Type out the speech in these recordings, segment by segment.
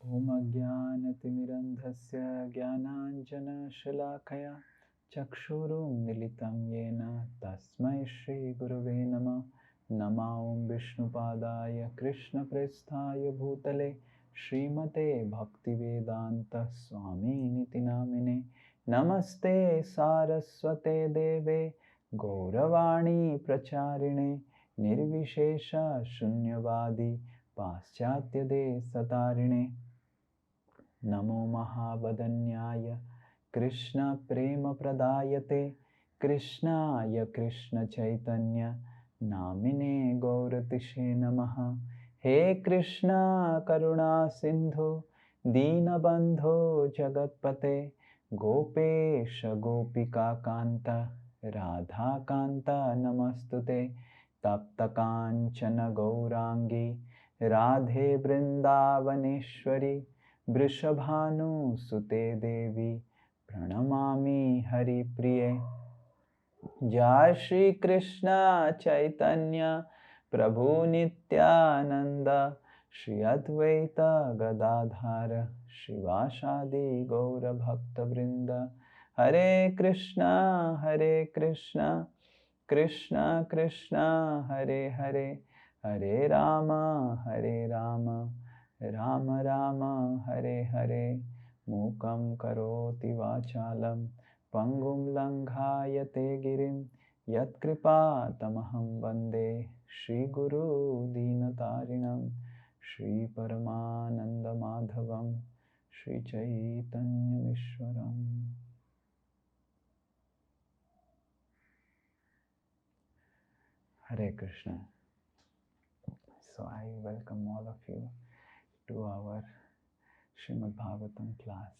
Om Ajnanatimirandhasya Jnananjanashalakaya Chakshurum Militam Yena Tasmai Shri Gurave Nama Nama Om Vishnupadaya Krishna Prasthaya Bhutale Srimate Bhaktivedanta Swami Niti Namine Namaste Saraswate Deve Gauravani Pracharine Nirvishesha Shunyavadi Paschatya De Satarine Namo Mahabadanyaya Krishna Prema Pradayate Krishnaya Krishna Chaitanya Namine Gauratishe Namaha He Krishna Karuna Sindhu Dinabandho Jagatpate Gopesha Gopika Kanta Radha Kanta Namastute Tapta Kanchana Gaurangi Radhe Brindavaneshwari Vrishabhanu Sute Devi Pranamami Hari Priye Jai Shri Krishna Chaitanya Prabhu Nityananda Shri Advaita Gadadhara Shivashadi Gaura Bhakta Vrinda Hare Krishna Krishna Krishna Hare Hare Hare Rama Rama Rama Hare Hare Mukam Karoti Vachalam Pangum Langhayate Girim Yat Kripa Tamaham Bande Shri Guru Dinatarinam Shri Paramananda Madhavam Shri Chaitanya Mishwaram. Hare Krishna. So I welcome all of you to our Srimad Bhagavatam class.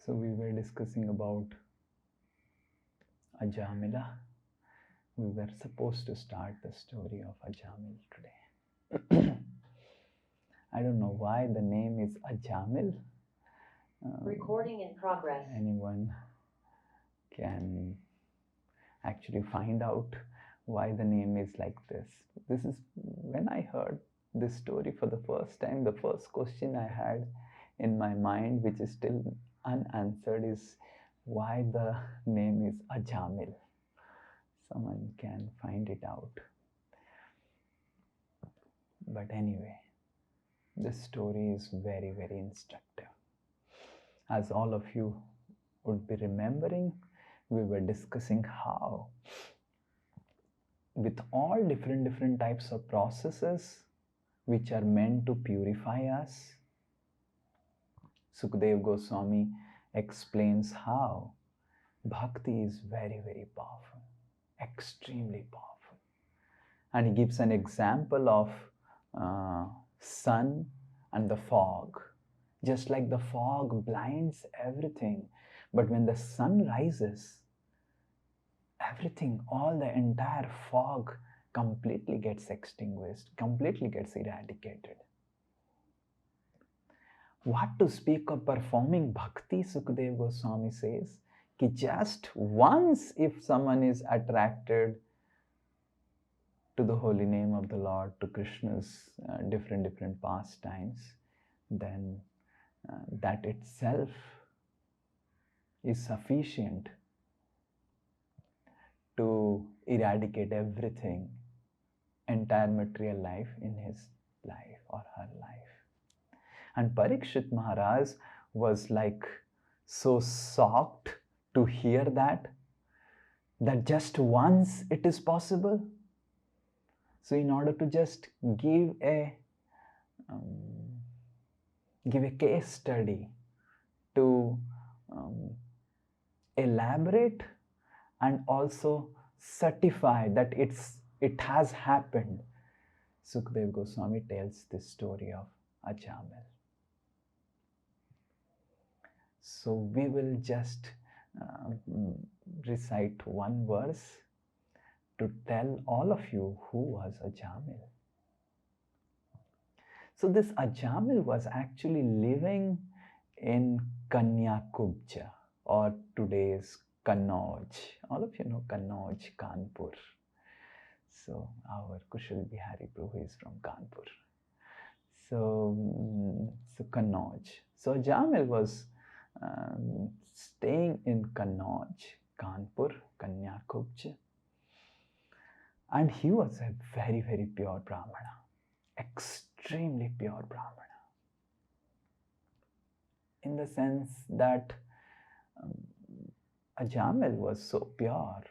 So we were discussing about Ajamila. We were supposed to start the story of Ajamil today. I don't know why the name is Ajamil. Recording in progress. Anyone can actually find out why the name is like this. This is when I heard this story for the first time, the first question I had in my mind, which is still unanswered, is why the name is Ajamil. Someone can find it out. But anyway, this story is very, very instructive. As all of you would be remembering, we were discussing how with all different types of processes which are meant to purify us, Sukadeva Goswami explains how bhakti is very, very powerful, extremely powerful. And he gives an example of sun and the fog. Just like the fog blinds everything, but when the sun rises, everything, all the entire fog completely gets extinguished, completely gets eradicated. What to speak of performing bhakti, Sukadeva Goswami says, ki just once if someone is attracted to the holy name of the Lord, to Krishna's different pastimes, then that itself is sufficient to eradicate everything, entire material life in his life or her life. And Parikshit Maharaj was like so shocked to hear that just once it is possible. So in order to just give a case study to elaborate and also certify that it has happened, Sukadeva Goswami tells this story of Ajamil. So we will just recite one verse to tell all of you who was Ajamil. So this Ajamil was actually living in Kanyakubja, or today's Kannauj. All of you know Kannauj, Kanpur. So our Kushal Bihari Prabhu is from Kanpur. So Kannauj. So Ajamil was staying in Kannauj, Kanpur, Kanyakubj, and he was a very, very pure Brahmana, extremely pure Brahmana, in the sense that Ajamil was so pure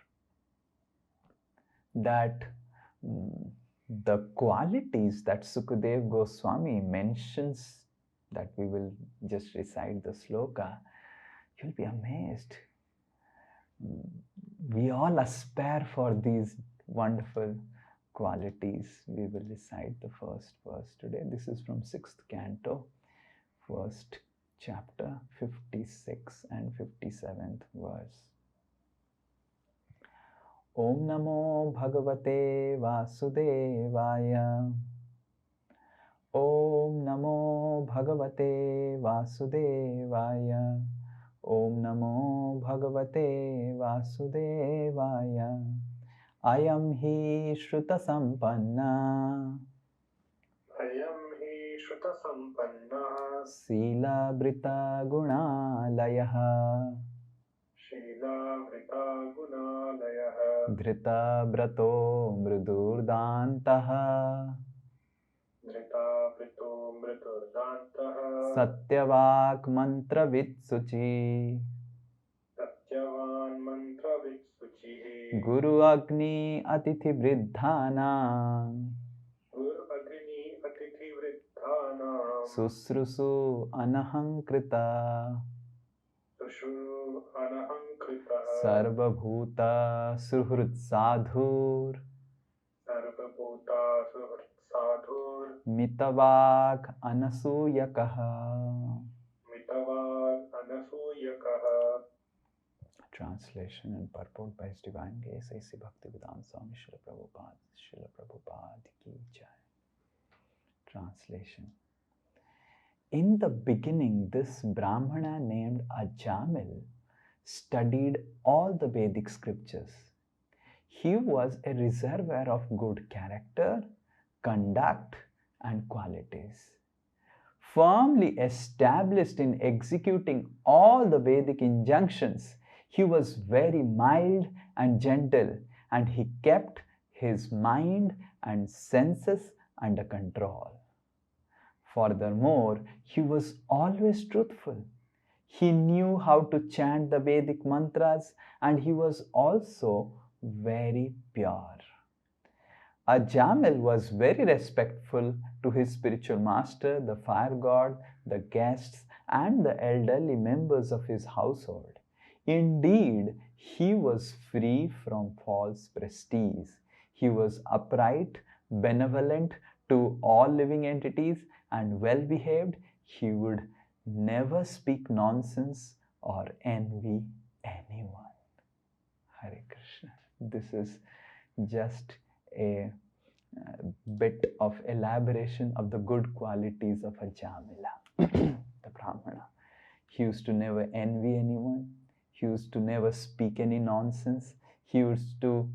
that the qualities that Sukadev Goswami mentions, that we will just recite the sloka, you'll be amazed. We all aspire for these wonderful qualities. We will recite the first verse today. This is from 6th canto, 1st chapter, 56 and 57th verse. Om Namo Bhagavate Vasudevaya. Om Namo Bhagavate Vasudevaya. Om Namo Bhagavate Vasudevaya. Ayam hi Shruta Sampanna. Ayam hi Shruta Sampanna. Sila Brita Gunalayaha. Shila Vrita Gunalayaha. Dhrita Brato Mridurdantaha. Dhrita Vrito Mridurdantaha. Satyavak Mantra Vitsuchi. Satyavan Mantra Vitsuchi. Guru Agni Atithi Vriddhana. Guru Agni Atithi Vriddhana. Susrusu Anahankrita. Sushru Anahankrita. Sarvabhuta Suhrit Sadhur. Sarvabhuta Suhrit Sadhur. Mitavak Anasuyakaha. Mitavad Anasuyakaha. Translation and purport by His Divine Grace A.C. Bhaktivedanta Swami Srila Prabhupada. Srila Prabhupada Ki Jai. Translation. In the beginning, this Brahmana named Ajamil studied all the Vedic scriptures. He was a reservoir of good character, conduct, and qualities. Firmly established in executing all the Vedic injunctions, he was very mild and gentle, and he kept his mind and senses under control. Furthermore, he was always truthful. He knew how to chant the Vedic mantras, and he was also very pure. Ajamil was very respectful to his spiritual master, the fire god, the guests, and the elderly members of his household. Indeed, he was free from false prestige. He was upright, benevolent to all living entities, and well behaved. He would never speak nonsense or envy anyone. Hare Krishna. This is just a bit of elaboration of the good qualities of Ajamila, the Brahmana. He used to never envy anyone. He used to never speak any nonsense. He used to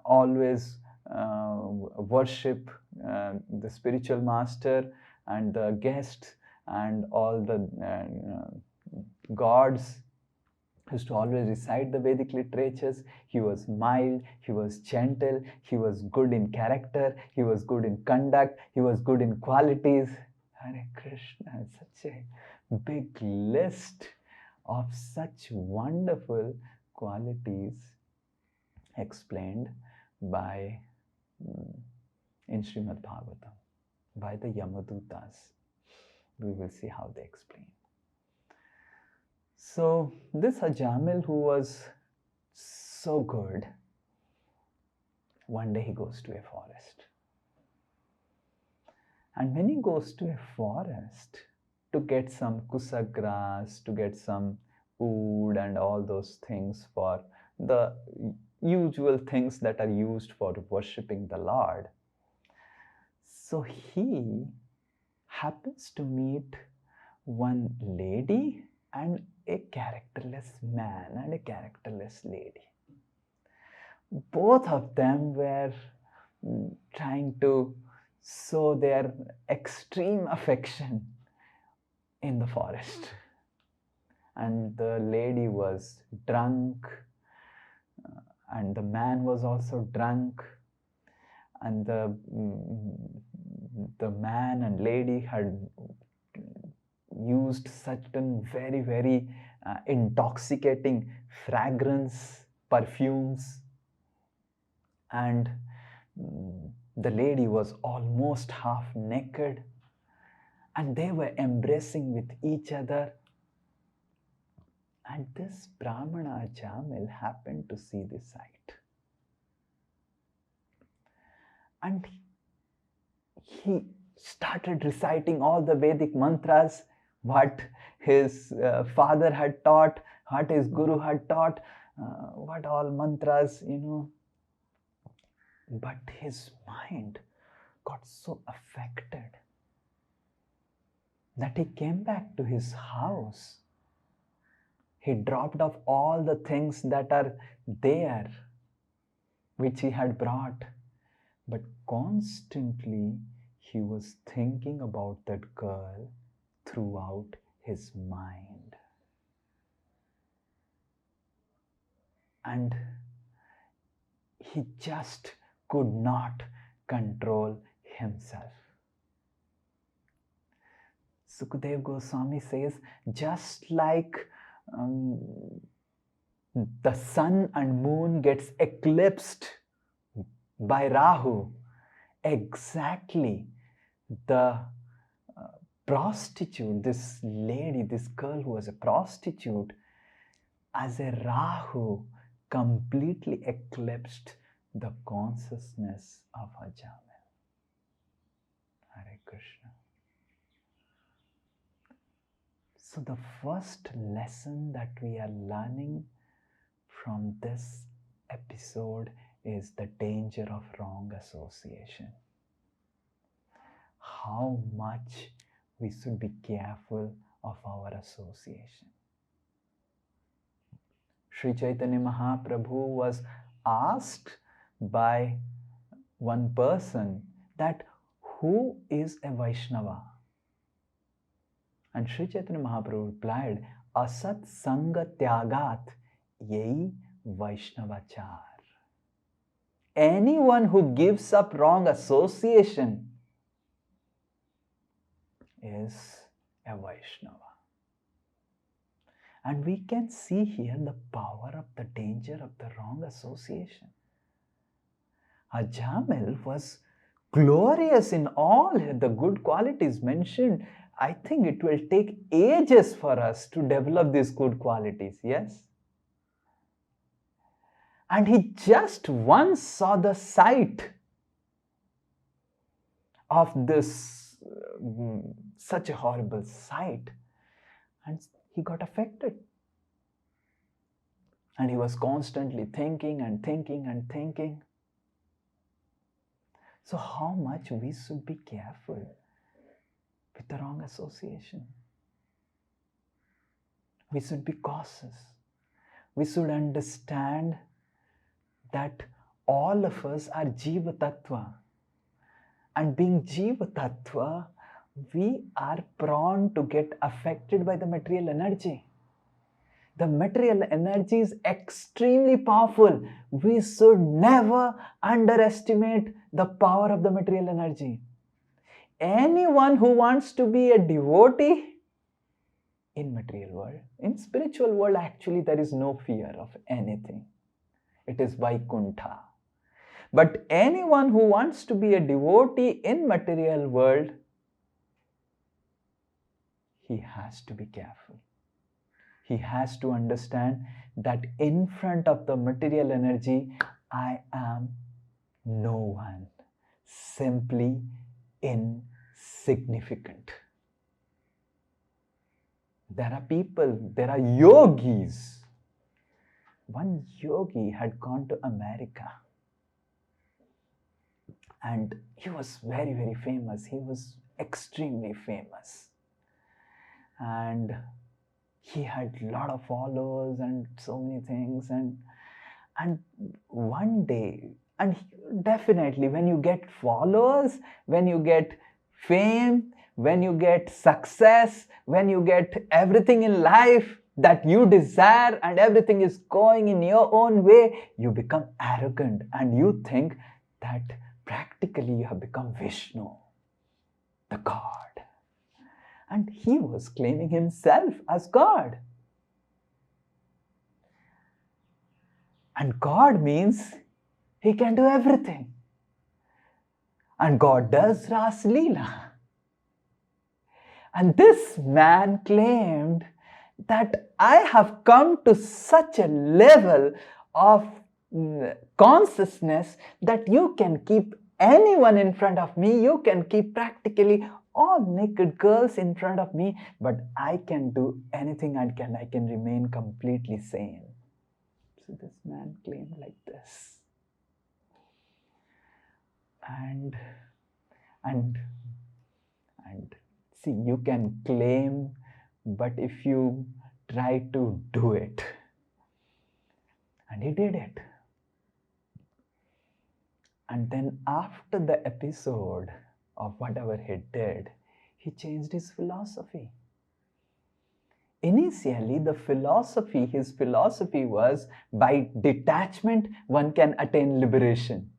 always worship the spiritual master and the guests and all the gods. He used to always recite the Vedic literatures. He was mild, he was gentle, he was good in character, he was good in conduct, he was good in qualities. Hare Krishna, such a big list of such wonderful qualities explained by in Srimad Bhagavatam by the Yamadutas. We will see how they explain. So this Ajamil, who was so good, one day he goes to a forest. And when he goes to a forest to get some kusa grass, to get some wood and all those things for the usual things that are used for worshipping the Lord, so he happens to meet one lady and a characterless man and a characterless lady. Both of them were trying to saw their extreme affection in the forest. And the lady was drunk, and the man was also drunk, and the man and lady had used certain very, very intoxicating fragrance, perfumes, and the lady was almost half naked, and they were embracing with each other. And this Brahmana Ajamil happened to see this sight. And he started reciting all the Vedic mantras, what his father had taught, what his guru had taught, what all mantras, But his mind got so affected that he came back to his house. He dropped off all the things that are there, which he had brought. But constantly he was thinking about that girl throughout his mind. And he just could not control himself. Sukadeva Goswami says, just like the sun and moon gets eclipsed by Rahu, exactly the prostitute, this lady, this girl who was a prostitute, as a Rahu, completely eclipsed the consciousness of Ajamel. Hare Krishna. So the first lesson that we are learning from this episode is the danger of wrong association. How much we should be careful of our association. Sri Chaitanya Mahaprabhu was asked by one person that who is a Vaishnava? And Sri Chaitanya Mahaprabhu replied, Asat Sanga Tyagat Yei Vaishnavachar. Anyone who gives up wrong association is a Vaishnava. And we can see here the power of the danger of the wrong association. Ajamel was glorious in all the good qualities mentioned. I think it will take ages for us to develop these good qualities, yes? And he just once saw the sight of this, such a horrible sight, and he got affected. And he was constantly thinking and thinking and thinking. So how much we should be careful with the wrong association. We should be cautious. We should understand that all of us are Jiva Tattva. And being Jiva Tattva, we are prone to get affected by the material energy. The material energy is extremely powerful. We should never underestimate the power of the material energy. Anyone who wants to be a devotee in material world, in spiritual world, actually there is no fear of anything. It is Vaikuntha. But anyone who wants to be a devotee in material world, he has to be careful. He has to understand that in front of the material energy, I am no one, simply insignificant. There are people, there are yogis. One yogi had gone to America and he was very, very famous. He was extremely famous. And he had a lot of followers and so many things. And one day, And definitely, when you get followers, when you get fame, when you get success, when you get everything in life that you desire and everything is going in your own way, you become arrogant and you think that practically you have become Vishnu, the God. And he was claiming himself as God. And God means he can do everything. And God does Ras Leela. And this man claimed that I have come to such a level of consciousness that you can keep anyone in front of me, you can keep practically all naked girls in front of me, but I can do anything and I can remain completely sane. So this man claimed like this. And see, you can claim, but if you try to do it, and he did it. And then after the episode of whatever he did, he changed his philosophy. Initially, his philosophy was by detachment, one can attain liberation.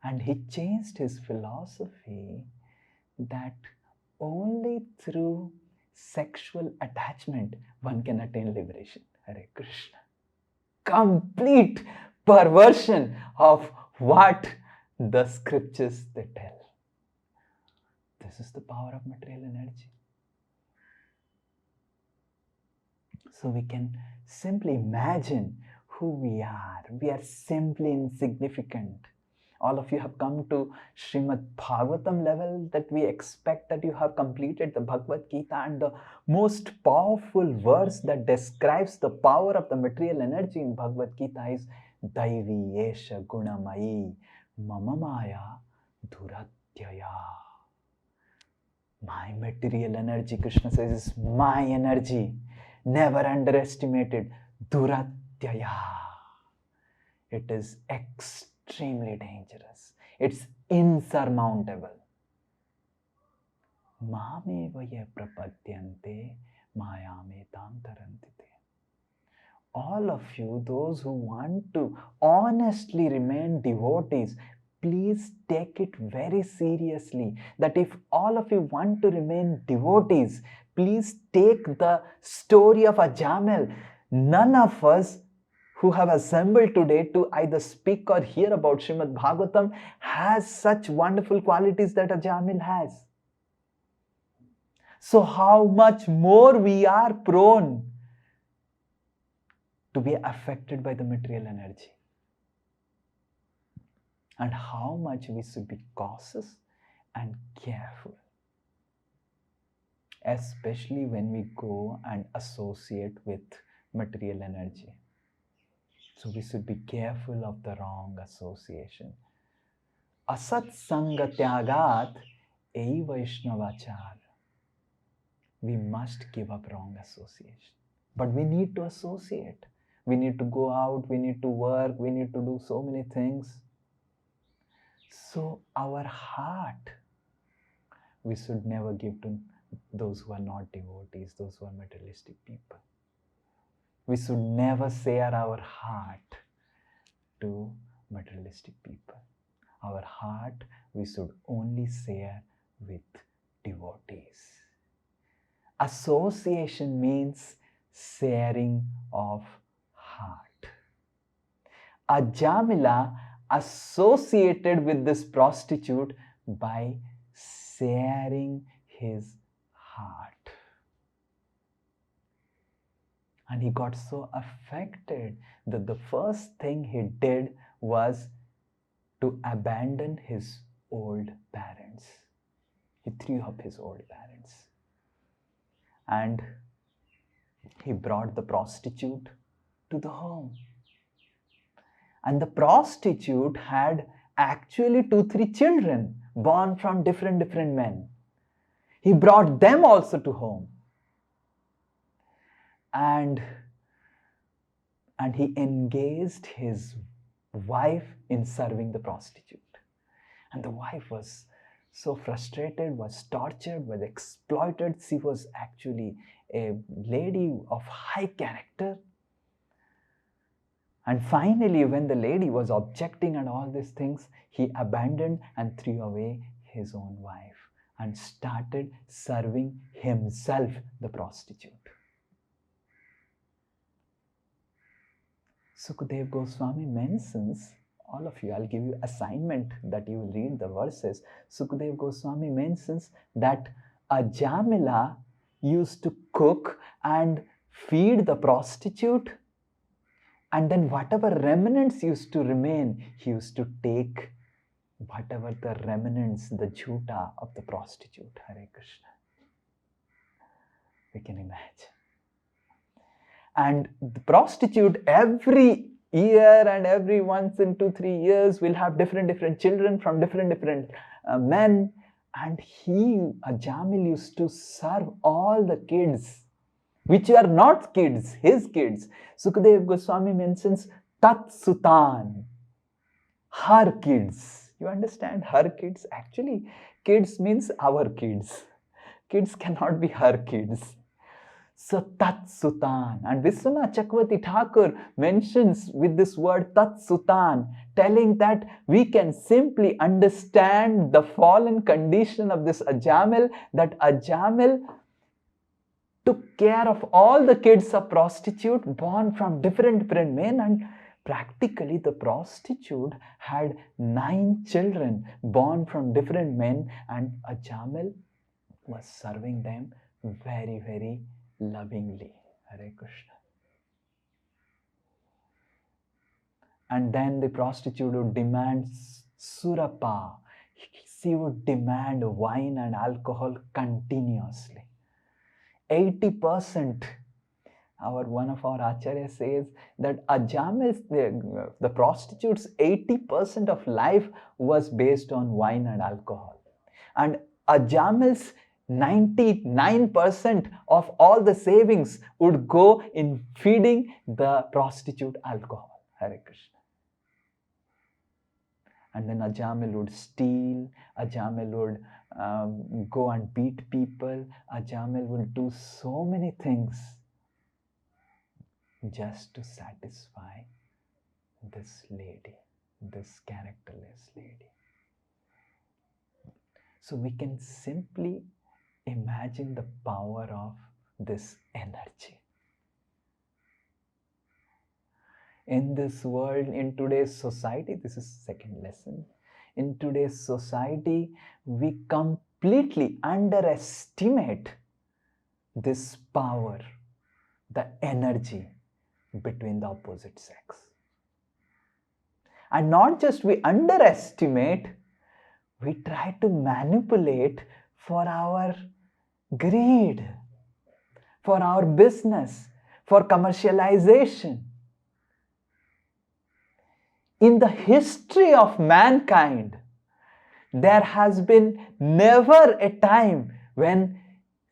And he changed his philosophy that only through sexual attachment one can attain liberation. Hare Krishna. Complete perversion of what the scriptures they tell. This is the power of material energy. So we can simply imagine who we are. We are simply insignificant. All of you have come to Srimad Bhagavatam level that we expect that you have completed the Bhagavad Gita, and the most powerful verse that describes the power of the material energy in Bhagavad Gita is Daivi Yesha Gunamayi Mamamaya Duratyaya. My material energy, Krishna says, is my energy. Never underestimated. Duratyaya. It is extremely dangerous. It's insurmountable. Mameva ye prapadyante mayame tantarantite. All of you, those who want to honestly remain devotees, please take it very seriously. That if all of you want to remain devotees, please take the story of Ajamel. None of us who have assembled today to either speak or hear about Srimad Bhagavatam has such wonderful qualities that Ajamil has. So how much more we are prone to be affected by the material energy, and how much we should be cautious and careful, especially when we go and associate with material energy. So we should be careful of the wrong association. Asat sanga tyagat ei vaishnavachar. We must give up wrong association. But we need to associate. We need to go out, we need to work, we need to do so many things. So our heart, we should never give to those who are not devotees, those who are materialistic people. We should never share our heart to materialistic people. Our heart, we should only share with devotees. Association means sharing of heart. Ajamila associated with this prostitute by sharing his heart. And he got so affected that the first thing he did was to abandon his old parents. He threw up his old parents. And he brought the prostitute to the home. And the prostitute had actually 2-3 children born from different men. He brought them also to home. And he engaged his wife in serving the prostitute. And the wife was so frustrated, was tortured, was exploited. She was actually a lady of high character. And finally, when the lady was objecting and all these things, he abandoned and threw away his own wife and started serving himself, the prostitute. Sukadeva Goswami mentions, all of you, I'll give you assignment that you will read the verses. Sukadeva Goswami mentions that Ajamila used to cook and feed the prostitute, and then whatever remnants used to remain, he used to take whatever the remnants, the jhuta of the prostitute. Hare Krishna. We can imagine. And the prostitute every year and every once in 2-3 years will have different children from different men. And Ajamil used to serve all the kids, which are not kids, his kids. Sukadeva Goswami mentions Tat Sutan, her kids. You understand? Her kids. Actually, kids means our kids. Kids cannot be her kids. So Tat Sutan. And Vishwanath Chakravarti Thakur mentions with this word Tat Sutan, telling that we can simply understand the fallen condition of this Ajamil, that Ajamil took care of all the kids of prostitute born from different men, and practically the prostitute had 9 children born from different men, and Ajamil was serving them very lovingly. Hare Krishna. And then the prostitute would demand surapa. She would demand wine and alcohol continuously. 80%, one of our acharyas says that Ajamil's, the prostitute's 80% of life was based on wine and alcohol. And Ajamil's 99% of all the savings would go in feeding the prostitute alcohol. Hare Krishna. And then Ajamil would steal, Ajamil would go and beat people, Ajamil would do so many things just to satisfy this lady, this characterless lady. So we can simply imagine the power of this energy. In this world, in today's society, this is second lesson. In today's society, we completely underestimate this power, the energy between the opposite sex. And not just we underestimate, we try to manipulate for our greed, for our business, for commercialization. In the history of mankind, there has been never a time when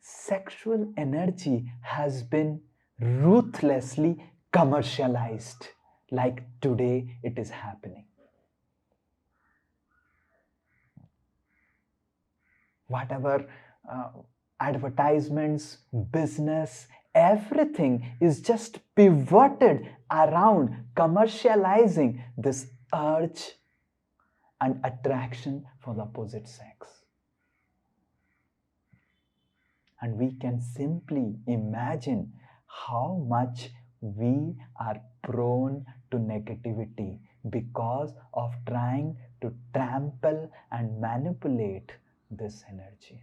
sexual energy has been ruthlessly commercialized like today it is happening. Whatever advertisements, business, everything is just pivoted around commercializing this urge and attraction for the opposite sex. And we can simply imagine how much we are prone to negativity because of trying to trample and manipulate this energy.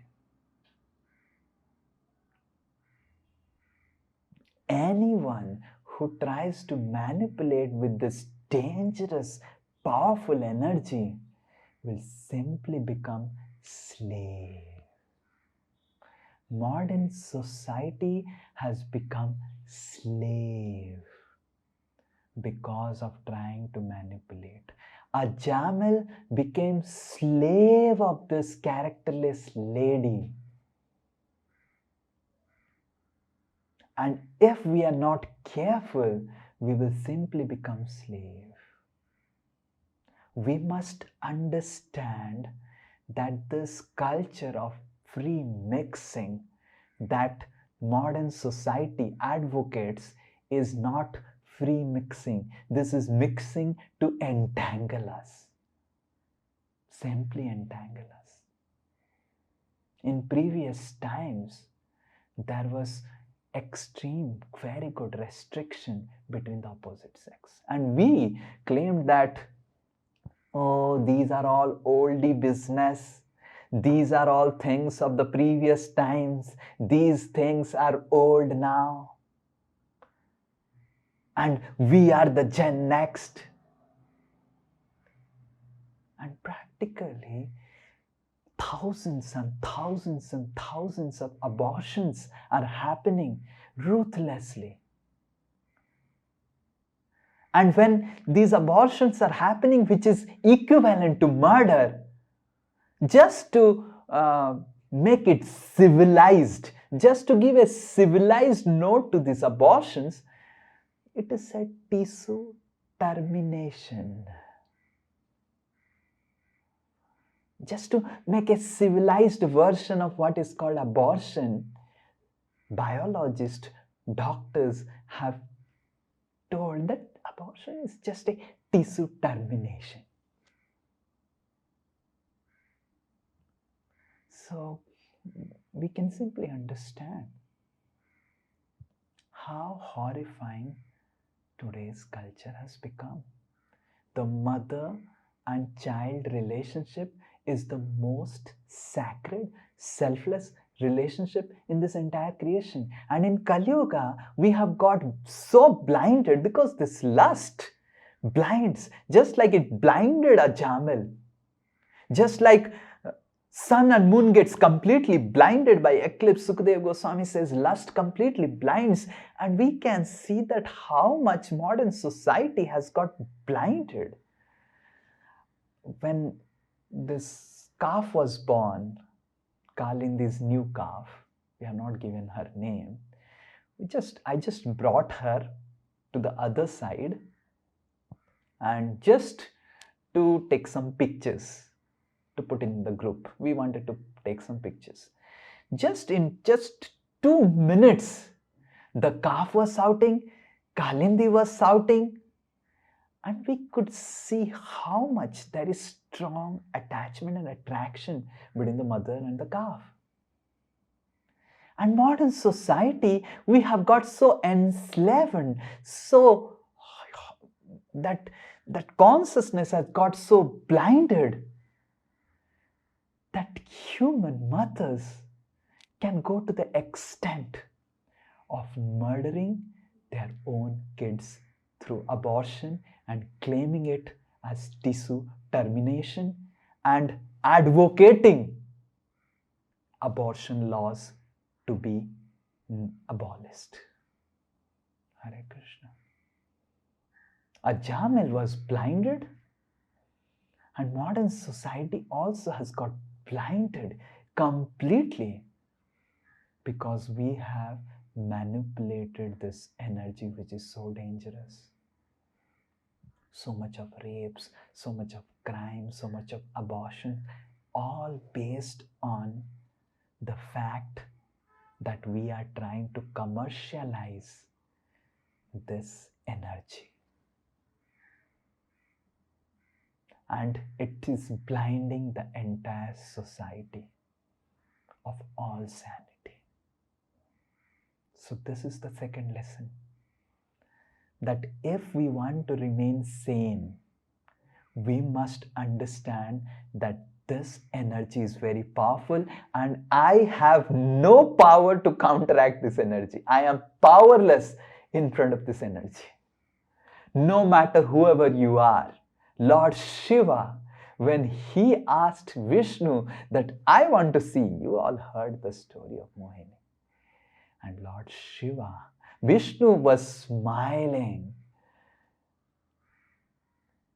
Anyone who tries to manipulate with this dangerous, powerful energy will simply become slave. Modern society has become slave because of trying to manipulate. Ajamil became slave of this characterless lady. And if we are not careful, we will simply become slave. we must understand that this culture of free mixing that modern society advocates is not free mixing. This is mixing to entangle us. Simply entangle us. In previous times, there was extreme, very good restriction between the opposite sex. And we claimed that, oh, these are all oldie business. These are all things of the previous times. These things are old now. And we are the Gen Next. And practically, thousands and thousands and thousands of abortions are happening ruthlessly. And when these abortions are happening, which is equivalent to murder, just to make it civilized, just to give a civilized note to these abortions, it is said tissue termination. Just to make a civilized version of what is called abortion, biologists, doctors have told that abortion is just a tissue termination. So we can simply understand how horrifying today's culture has become. The mother and child relationship is the most sacred, selfless relationship in this entire creation. And in Kali Yuga, we have got so blinded because this lust blinds, just like it blinded Ajamel, just like sun and moon gets completely blinded by eclipse. Sukadeva Goswami says lust completely blinds, and we can see that how much modern society has got blinded. When this calf was born, Kalindi's new calf, we have not given her name, I just brought her to the other side and just to take some pictures to put in the group. We wanted to take some pictures. Just 2 minutes, the calf was shouting, Kalindi was shouting, and we could see how much there is strong attachment and attraction between the mother and the calf. And modern society, we have got so enslaved, so that consciousness has got so blinded that human mothers can go to the extent of murdering their own kids through abortion and claiming it as tissue termination and advocating abortion laws to be abolished. Hare Krishna. Ajamel was blinded, and modern society also has got blinded completely because we have manipulated this energy which is so dangerous. So much of rapes, so much of crime, so much of abortion, all based on the fact that we are trying to commercialize this energy. And it is blinding the entire society of all sanity. So this is the second lesson. That if we want to remain sane, we must understand that this energy is very powerful and I have no power to counteract this energy. I am powerless in front of this energy. No matter whoever you are. Lord Shiva, when he asked Vishnu that I want to see, you all heard the story of Mohini. And Lord Shiva, Vishnu was smiling.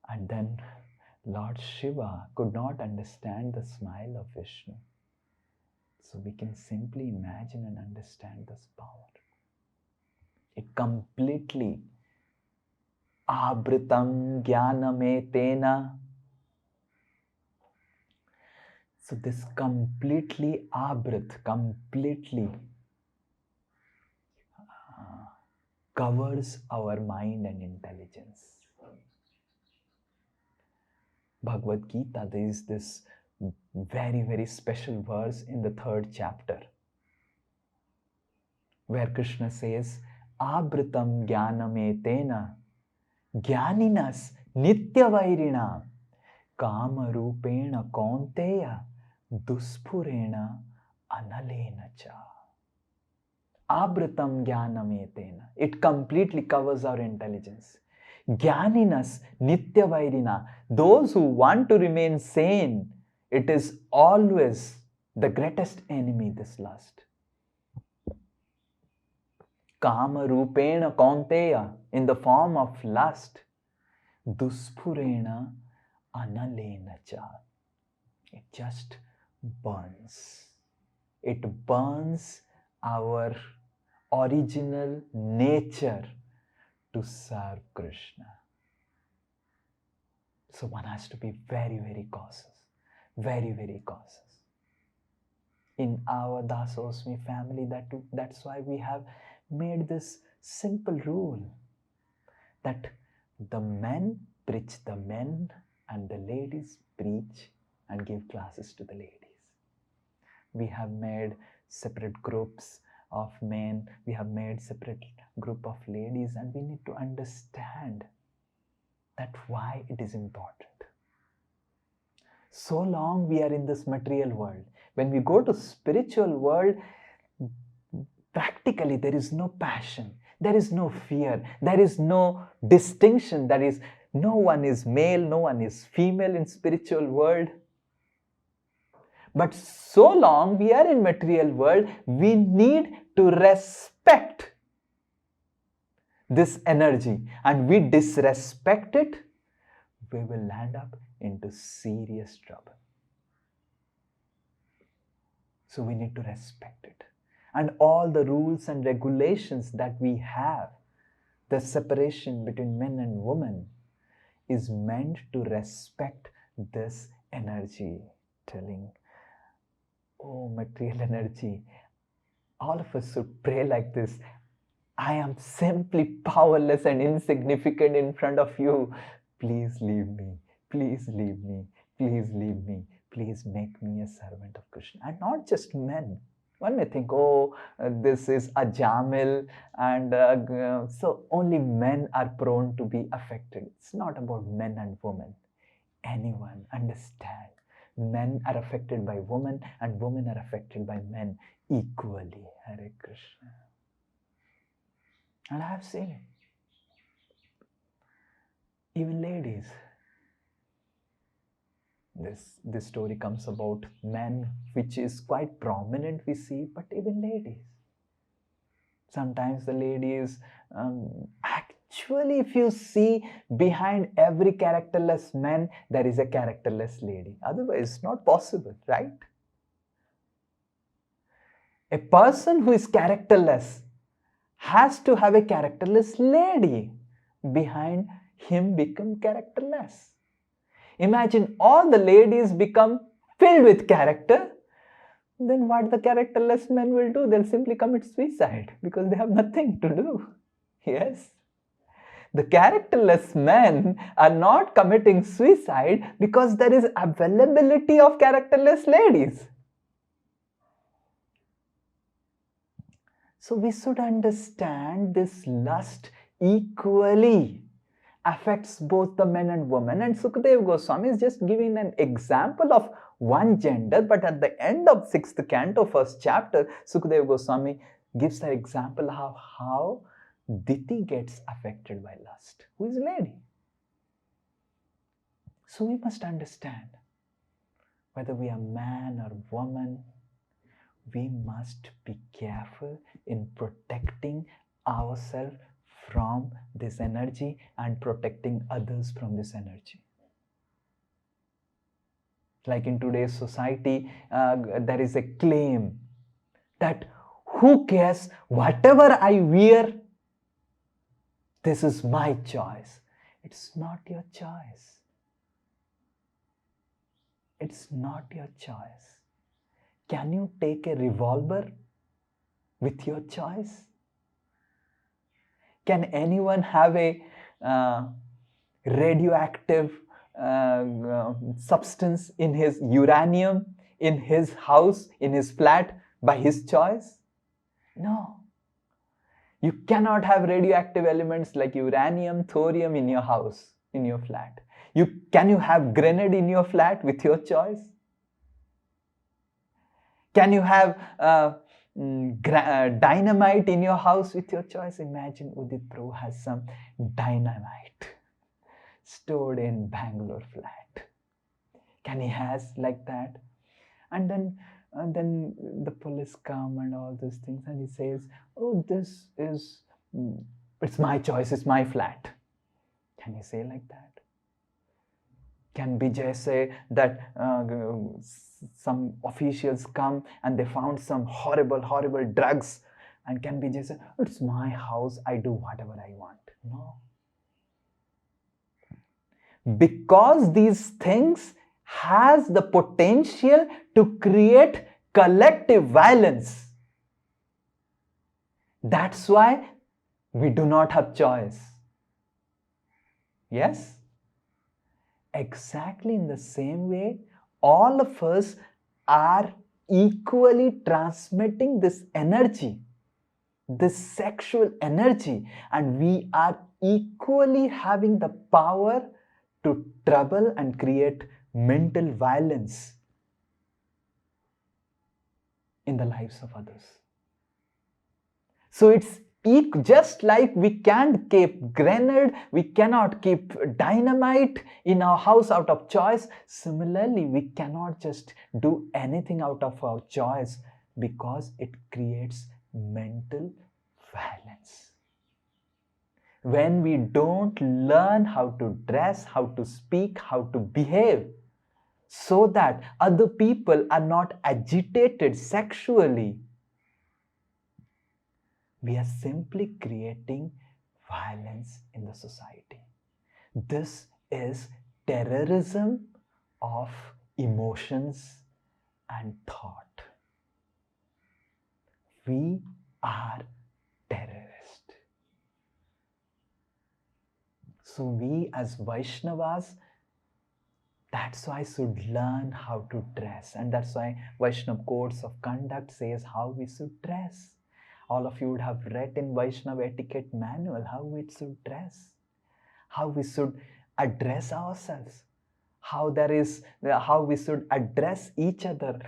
And then Lord Shiva could not understand the smile of Vishnu. So we can simply imagine and understand this power. It completely Abritam Jnanametena So this completely abrit, completely covers our mind and intelligence. Bhagavad Gita, there is this very, very special verse in the 3rd chapter where Krishna says, Abritam jnanametena jnaninas nityavairina kamarupena kaunteya duspurena analena cha. Abritam jnanametena. It completely covers our intelligence. Jnaninas nityavairina. Those who want to remain sane, it is always the greatest enemy, this lust. Kama rupena kaunteya, in the form of lust. Duspurena analena cha. It just burns. It burns our original nature to serve Krishna. So one has to be very, very cautious. Very, very cautious. In our Dasosmi family, that's why we have made this simple rule that the men preach the men and the ladies preach and give classes to the ladies. We have made separate groups of men, we have made separate group of ladies, and we need to understand that why it is important. So long we are in this material world. When we go to spiritual world, practically there is no passion, there is no fear, there is no distinction, that is, no one is male, no one is female in spiritual world. But so long we are in material world, we need to respect this energy, and we disrespect it, we will land up into serious trouble. So we need to respect it. And all the rules and regulations that we have, the separation between men and women, is meant to respect this energy. Telling, oh, material energy, all of us should pray like this. I am simply powerless and insignificant in front of you. Please leave me. Please leave me. Please leave me. Please make me a servant of Krishna. And not just men. One may think, oh, this is Ajamel, and so only men are prone to be affected. It's not about men and women. Anyone, understand. Men are affected by women and women are affected by men equally. Hare Krishna. And I have seen it. Even ladies. This story comes about men, which is quite prominent we see, but even ladies. Sometimes the ladies, actually if you see behind every characterless man, there is a characterless lady. Otherwise, it's not possible, right? A person who is characterless has to have a characterless lady behind him become characterless. Imagine all the ladies become filled with character, then what the characterless men will do? They'll simply commit suicide because they have nothing to do. Yes. The characterless men are not committing suicide because there is availability of characterless ladies. So we should understand this lust equally affects both the men and women, and Sukadeva Goswami is just giving an example of one gender, but at the end of 6th canto, 1st chapter, Sukadeva Goswami gives an example of how Diti gets affected by lust, who is a lady. So we must understand, whether we are man or woman, we must be careful in protecting ourselves from this energy and protecting others from this energy. Like in today's society, there is a claim that who cares, whatever I wear, this is my choice. It's not your choice. It's not your choice. Can you take a revolver with your choice? Can anyone have a radioactive substance in his uranium, in his house, in his flat by his choice? No. You cannot have radioactive elements like uranium, thorium in your house, in your flat. Can you have grenade in your flat with your choice? Can you have dynamite in your house with your choice? Imagine Udit Prabhu has some dynamite stored in Bangalore flat. Can he has like that? And then the police come and all those things, and he says, "Oh, this is it's my choice. It's my flat." Can he say like that? Can Bijay say that some officials come and they found some horrible drugs, and can Bijay say, "It's my house, I do whatever I want"? No. Because these things has the potential to create collective violence. That's why we do not have choice. Yes? Exactly in the same way, all of us are equally transmitting this energy, this sexual energy, and we are equally having the power to trouble and create mental violence in the lives of others. So it's just like we can't keep grenade, we cannot keep dynamite in our house out of choice. Similarly, we cannot just do anything out of our choice because it creates mental violence. When we don't learn how to dress, how to speak, how to behave, so that other people are not agitated sexually, we are simply creating violence in the society. This is terrorism of emotions and thought. We are terrorists. So we as Vaishnavas, that's why should learn how to dress, and that's why Vaishnav codes of conduct says how we should dress. All of you would have read in Vaishnav etiquette manual how we should dress, how we should address ourselves, how we should address each other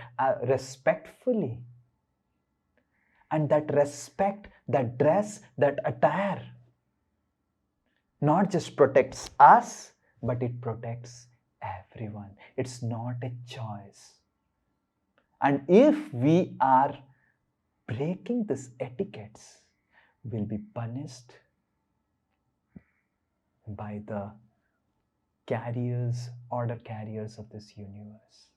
respectfully. And that respect, that dress, that attire not just protects us, but it protects everyone. It's not a choice. And if we are breaking these etiquettes, we'll be punished by the order carriers of this universe.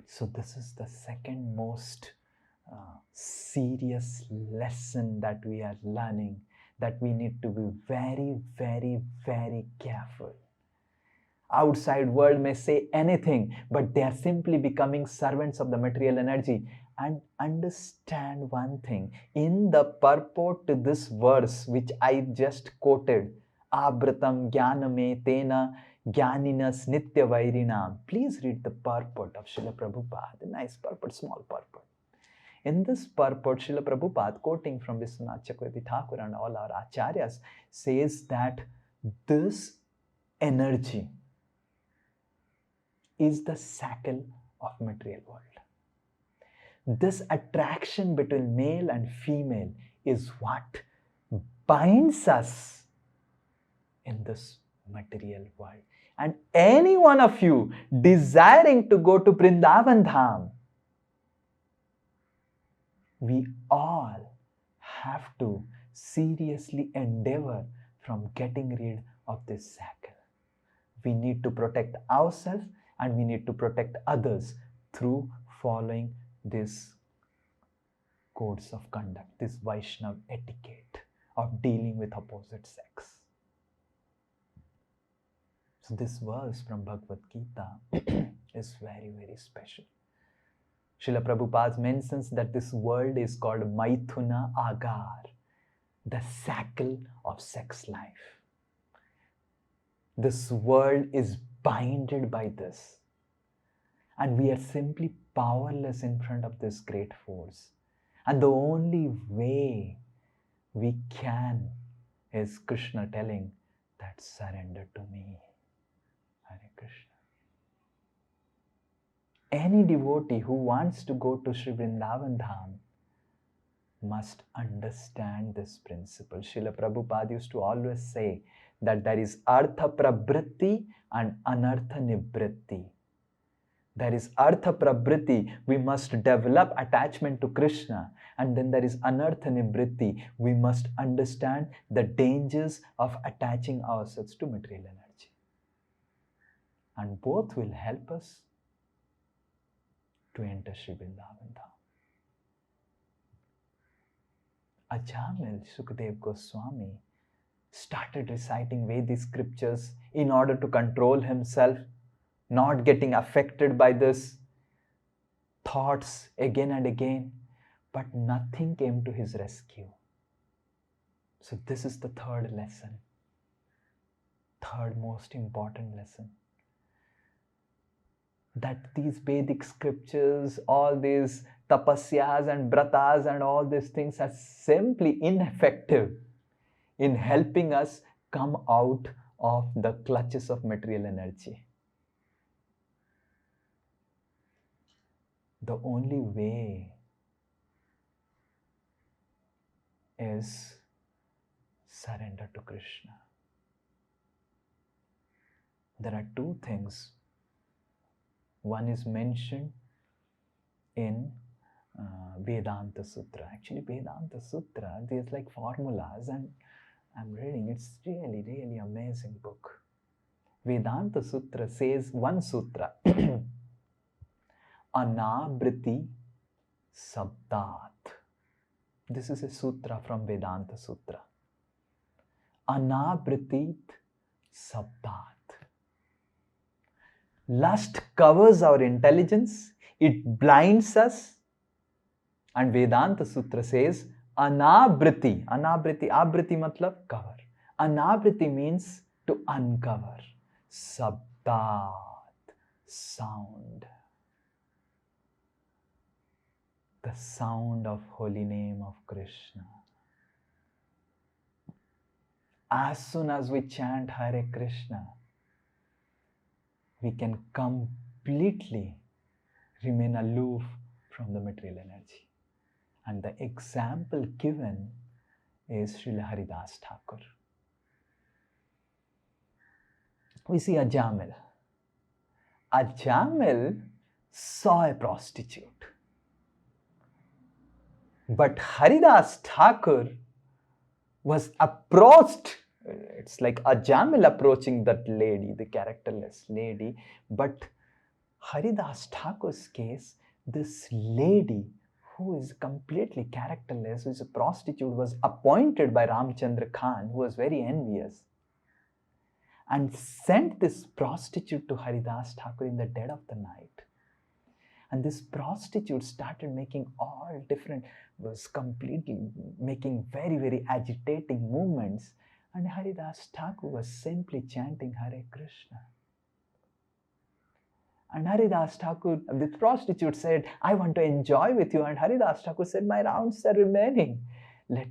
So this is the second most serious lesson that we are learning, that we need to be very, very, very careful. Outside world may say anything, but they are simply becoming servants of the material energy. And understand one thing, in the purport to this verse which I just quoted, Abratam Jnaname Tena Jnaninas Nitya Vairinam. Please read the purport of Srila Prabhupada, a nice purport, small purport. In this purport, Srila Prabhupada, quoting from Vishwanath Chakravarti Thakur and all our acharyas, says that this energy is the shackle of material world. This attraction between male and female is what binds us in this material world. And any one of you desiring to go to Vrindavan Dham, we all have to seriously endeavor from getting rid of this shackle. We need to protect ourselves and we need to protect others through following these codes of conduct, this Vaishnav etiquette of dealing with opposite sex. So this verse from Bhagavad Gita is very, very special. Srila Prabhupada mentions that this world is called Maithuna Agar, the shackle of sex life. This world is binded by this. And we are simply powerless in front of this great force. And the only way we can is Krishna telling that surrender to me. Hare Krishna. Any devotee who wants to go to Sri Vrindavan Dham must understand this principle. Srila Prabhupada used to always say that there is Artha Prabhritti and Anartha Nivritti. There is Artha Prabhritti, we must develop attachment to Krishna. And then there is Anartha Nivritti, we must understand the dangers of attaching ourselves to material energy. And both will help us to enter Sri Vrindavan Dham. Ajamel, Sukadev Goswami, started reciting Vedic scriptures in order to control himself, not getting affected by this thoughts again and again, but nothing came to his rescue. So this is the third lesson, third most important lesson. That these Vedic scriptures, all these tapasyas and bratas and all these things are simply ineffective in helping us come out of the clutches of material energy. The only way is surrender to Krishna. There are two things. One is mentioned in Vedanta Sutra. Actually, Vedanta Sutra, there's like formulas, and I'm reading. It's really, really amazing book. Vedanta Sutra says one sutra. Anabriti Sabdat. This is a sutra from Vedanta Sutra. Anabritit Sabdat. Lust covers our intelligence, it blinds us, and Vedanta Sutra says Anabriti. Anabriti, abriti matlab cover. Anabriti means to uncover. Sabdat, sound. The sound of holy name of Krishna. As soon as we chant Hare Krishna, we can completely remain aloof from the material energy. And the example given is Srila Haridas Thakur. We see Ajamil. Ajamil saw a prostitute. But Haridas Thakur was approached. It's like Ajamil approaching that lady, the characterless lady. But Haridas Thakur's case, this lady who is completely characterless, who is a prostitute, was appointed by Ramchandra Khan, who was very envious, and sent this prostitute to Haridas Thakur in the dead of the night. And this prostitute started making all different, was completely making very, very agitating movements. And Haridas Thakur was simply chanting Hare Krishna. And Haridas Thakur, the prostitute said, I want to enjoy with you. And Haridas Thakur said, my rounds are remaining. Let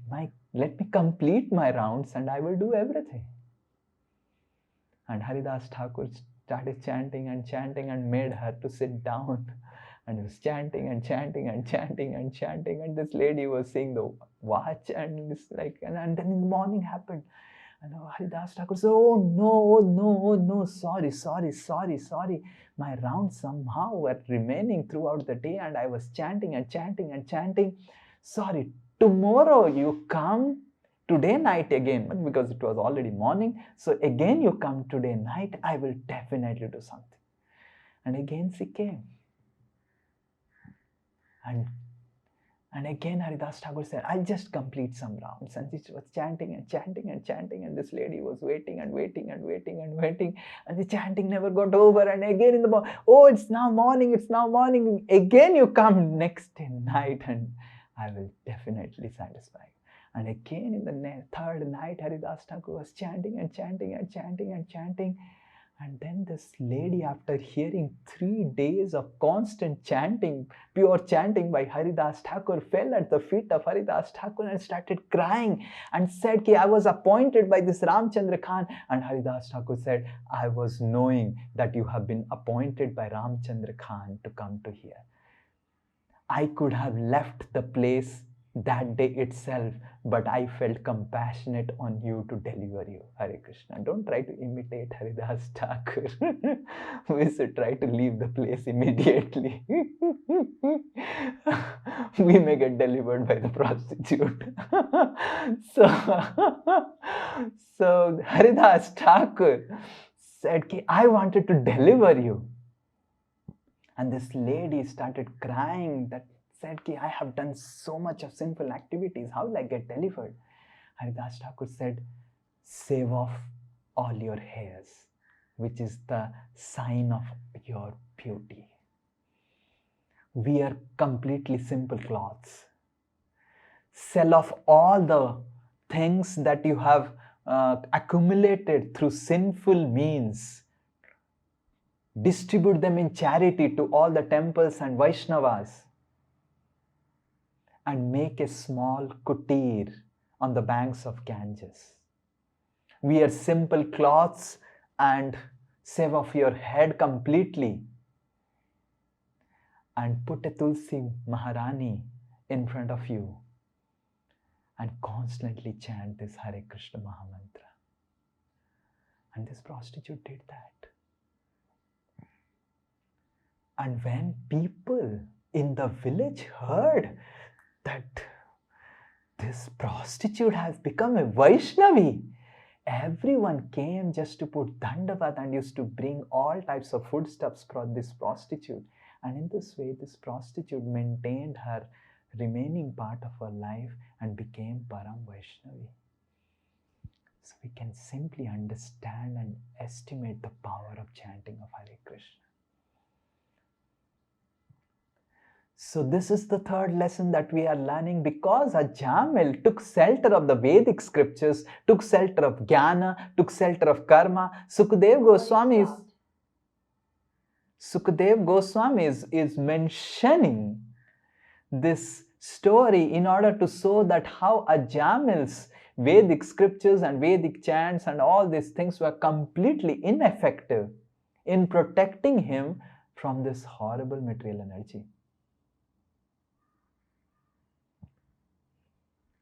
me complete my rounds and I will do everything. And Haridas Thakur started chanting and made her to sit down. And he was chanting and chanting and chanting and chanting. And this lady was seeing the watch, and it's like, and then in the morning happened. And Haridas Thakur said, oh no, sorry. My rounds somehow were remaining throughout the day, and I was chanting and chanting and chanting. Sorry, tomorrow you come today night again, but because it was already morning, so again you come today night, I will definitely do something. And again she came. And And again Haridas Thakur said, I'll just complete some rounds. And she was chanting and chanting and chanting, and this lady was waiting and waiting and waiting and waiting, and the chanting never got over. And again in the morning, oh, it's now morning, it's now morning. Again you come next night and I will definitely satisfy. And again in the third night, Haridas Thakur was chanting and chanting and chanting and chanting. And then this lady, after hearing 3 days of constant chanting, pure chanting by Haridas Thakur, fell at the feet of Haridas Thakur and started crying and said, I was appointed by this Ramchandra Khan. And Haridas Thakur said, I was knowing that you have been appointed by Ramchandra Khan to come to here. I could have left the place that day itself, but I felt compassionate on you to deliver you. Hare Krishna. Don't try to imitate Haridas Thakur. We should try to leave the place immediately. We may get delivered by the prostitute. So Haridas Thakur said, I wanted to deliver you. And this lady started crying, that said, I have done so much of sinful activities. How will I get delivered? Haridas Thakur said, shave off all your hairs, which is the sign of your beauty. Wear completely simple clothes. Sell off all the things that you have accumulated through sinful means. Distribute them in charity to all the temples and Vaishnavas. And make a small kutir on the banks of Ganges. Wear simple cloths and shave off your head completely. And put a Tulsi Maharani in front of you. And constantly chant this Hare Krishna Mahamantra. And this prostitute did that. And when people in the village heard that this prostitute has become a Vaishnavi, everyone came just to put Dandavat and used to bring all types of foodstuffs for this prostitute. And in this way, this prostitute maintained her remaining part of her life and became Param Vaishnavi. So we can simply understand and estimate the power of chanting of Hare Krishna. So this is the third lesson that we are learning. Because Ajamel took shelter of the Vedic scriptures, took shelter of Jnana, took shelter of Karma, Sukadev Goswami is mentioning this story in order to show that how Ajamel's Vedic scriptures and Vedic chants and all these things were completely ineffective in protecting him from this horrible material energy.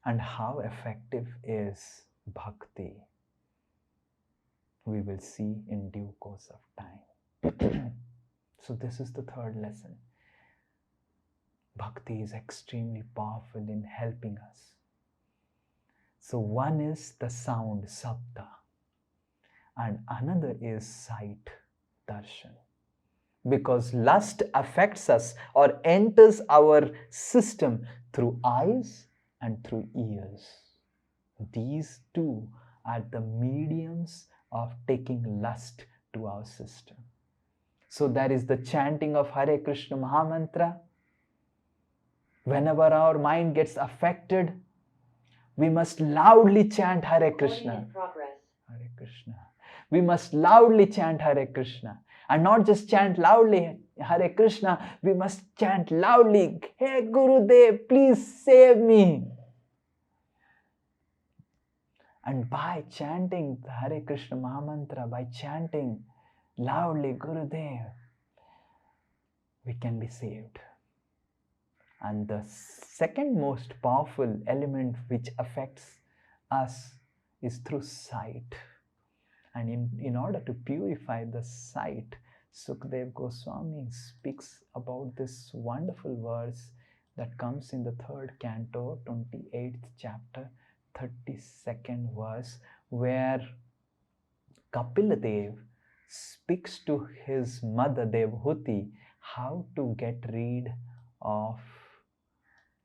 And how effective is bhakti, we will see in due course of time. So this is the third lesson. Bhakti is extremely powerful in helping us. So one is the sound, sabda, and another is sight, darshan. Because lust affects us or enters our system through eyes and through ears. These two are the mediums of taking lust to our system. So there is the chanting of Hare Krishna Mahamantra. Whenever our mind gets affected, we must loudly chant Hare Krishna. Hare Krishna. We must loudly chant Hare Krishna. And not just chant loudly Hare Krishna, we must chant loudly, Hey Gurudev, please save me. And by chanting the Hare Krishna Mahamantra, by chanting loudly Gurudev, we can be saved. And the second most powerful element which affects us is through sight. And in order to purify the sight, Sukadev Goswami speaks about this wonderful verse that comes in the 3rd canto, 28th chapter, 32nd verse, where Kapiladev speaks to his mother Devhuti how to get rid of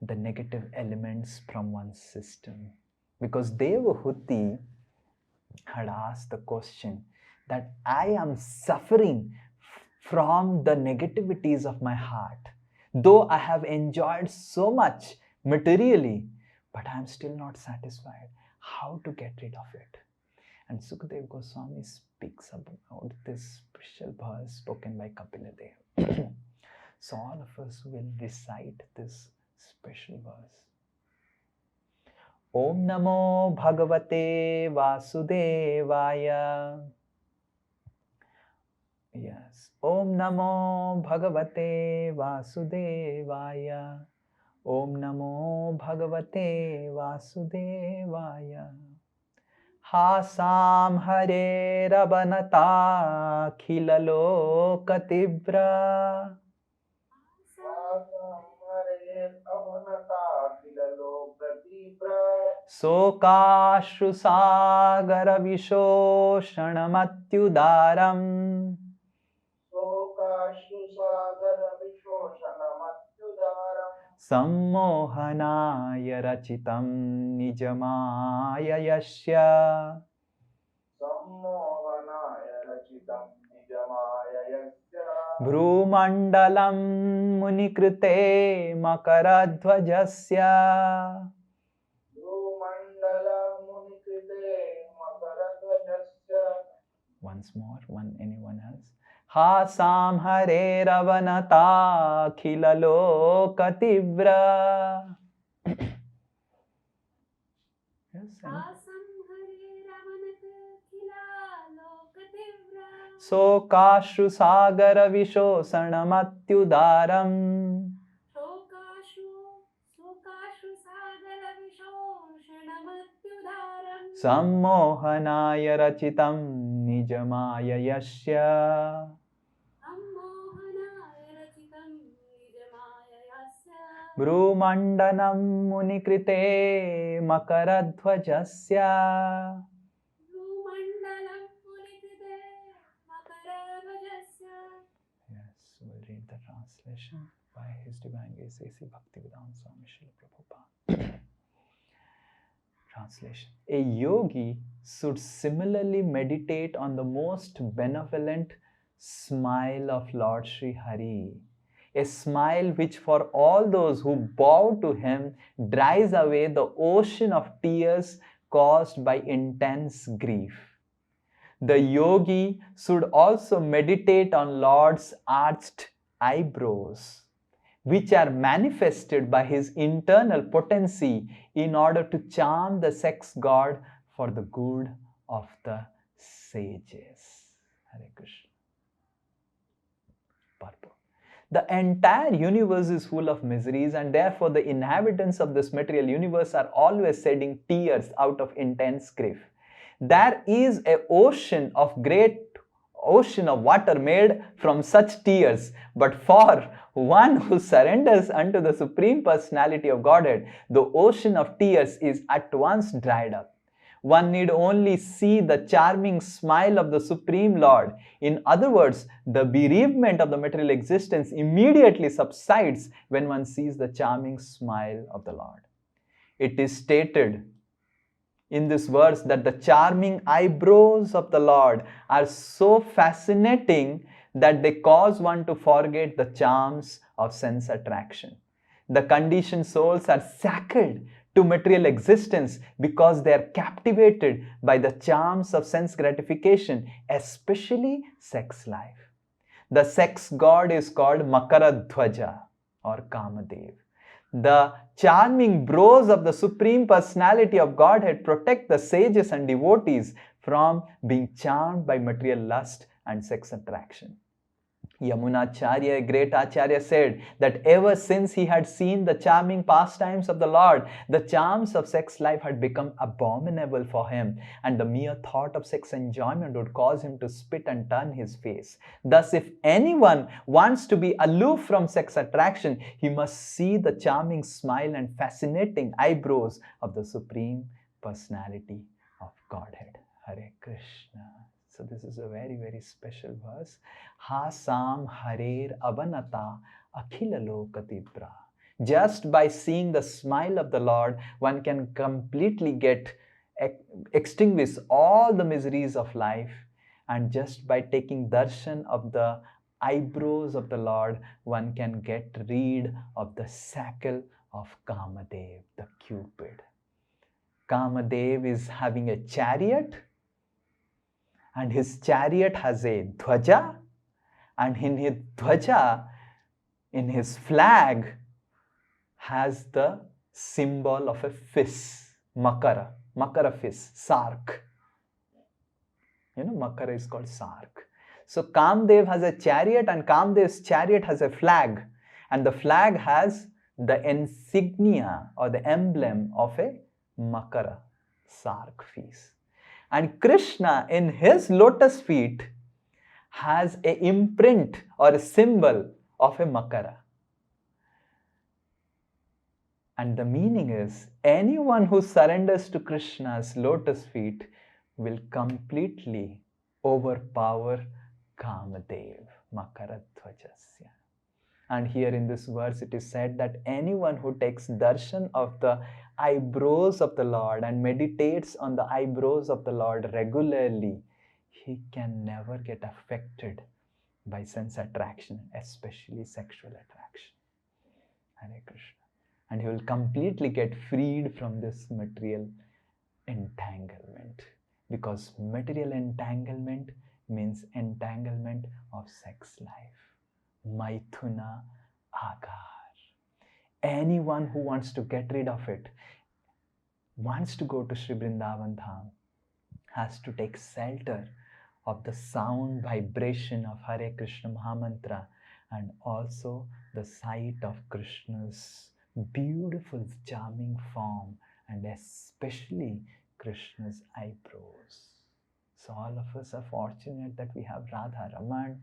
the negative elements from one's system. Because Devahuti had asked the question that I am suffering from the negativities of my heart. Though I have enjoyed so much materially, but I am still not satisfied. How to get rid of it? And Sukadev Goswami speaks about this special verse spoken by Kapila Dev. So all of us will recite this special verse. Om Namo Bhagavate Vasudevaya. Yes. Om Namo Bhagavate Vasudevaya. Om Namo Bhagavate Vasudevaya. Hasam Hare Rabanata Khilalo Katibra. Sokashru Sagara Vishoshanamatyudaram. Sammohanaya rachitam nijamaya yasya. Bhrumandalam munikrite makaradhvajasya. Once more, anyone else? Hasam Hare Ravanata Khilalo Katibra. Yes, Sokashru Sagara Vishoshanamatyudaram. Sammohanaya rachitam nijamaya yasya. Bhrumandanam munikrite makaradhvajasya. Yes, we'll read the translation by His Divine Grace A.C. Bhaktivedanta Swami Srila Prabhupada. Translation. A yogi should similarly meditate on the most benevolent smile of Lord Sri Hari, a smile which for all those who bow to him dries away the ocean of tears caused by intense grief. The yogi should also meditate on Lord's arched eyebrows, which are manifested by his internal potency in order to charm the sex god for the good of the sages. Hare Krishna. Purport. The entire universe is full of miseries, and therefore the inhabitants of this material universe are always shedding tears out of intense grief. There is an ocean of water made from such tears, but for one who surrenders unto the Supreme Personality of Godhead, the ocean of tears is at once dried up. One need only see the charming smile of the Supreme Lord. In other words, the bereavement of the material existence immediately subsides when one sees the charming smile of the Lord. It is stated in this verse that the charming eyebrows of the Lord are so fascinating that they cause one to forget the charms of sense attraction. The conditioned souls are shackled to material existence because they are captivated by the charms of sense gratification, especially sex life. The sex god is called Makaradhvaja or Kamadev. The charming brows of the Supreme Personality of Godhead protect the sages and devotees from being charmed by material lust and sex attraction. Yamunacharya, a great Acharya, said that ever since he had seen the charming pastimes of the Lord, the charms of sex life had become abominable for him, and the mere thought of sex enjoyment would cause him to spit and turn his face. Thus, if anyone wants to be aloof from sex attraction, he must see the charming smile and fascinating eyebrows of the Supreme Personality of Godhead. Hare Krishna. So this is a very, very special verse. Hasam Harer Avanata Akhila Lokatibra. Just by seeing the smile of the Lord, one can completely extinguish all the miseries of life. And just by taking darshan of the eyebrows of the Lord, one can get rid of the shackle of Kamadev, the Cupid. Kamadev is having a chariot, and his chariot has a dhwaja, and in his dhwaja, in his flag, has the symbol of a fish, makara fish, sark. Makara is called sark. So Kamdev has a chariot, and Kamdev's chariot has a flag, and the flag has the insignia or the emblem of a makara, sark fish. And Krishna, in his lotus feet, has a imprint or a symbol of a makara. And the meaning is, anyone who surrenders to Krishna's lotus feet will completely overpower Kamadev, Makaradhvajasya. And here in this verse it is said that anyone who takes darshan of the eyebrows of the Lord and meditates on the eyebrows of the Lord regularly, he can never get affected by sense attraction, especially sexual attraction. Hare Krishna. And he will completely get freed from this material entanglement, because material entanglement means entanglement of sex life. Maithuna Agar. Anyone who wants to get rid of it, wants to go to Sri Vrindavan Dham, has to take shelter of the sound vibration of Hare Krishna Mahamantra, and also the sight of Krishna's beautiful, charming form, and especially Krishna's eyebrows. So all of us are fortunate that we have Radha Raman,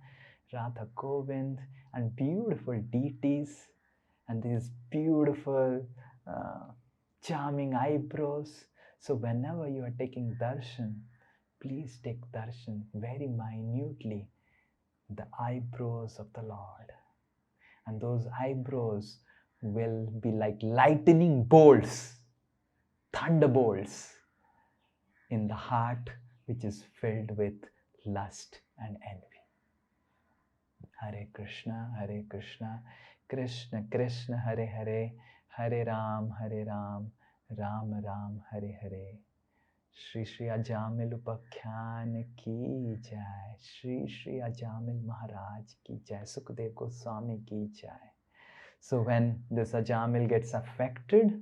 Radha Govind, and beautiful deities, and these beautiful, charming eyebrows. So whenever you are taking darshan, please take darshan very minutely, the eyebrows of the Lord. And those eyebrows will be like lightning bolts, thunderbolts in the heart which is filled with lust and envy. Hare Krishna, Krishna Krishna, Hare Hare, Hare Ram, Ram Ram, Hare Hare. Shri Shri Ajamil Upakhyan ki jai, Shri Ajamil Maharaj ki jai, Sukadev Goswami ki jai. So when this Ajamil gets affected,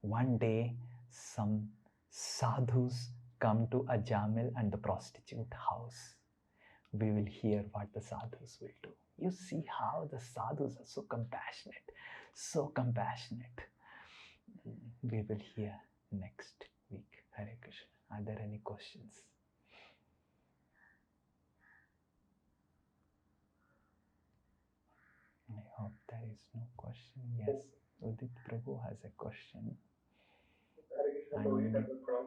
one day some sadhus come to Ajamil and the prostitute house. We will hear what the sadhus will do. You see how the sadhus are so compassionate, so compassionate. We will hear next week. Hare Krishna. Are there any questions? I hope there is no question. Yes, Udit Prabhu has a question.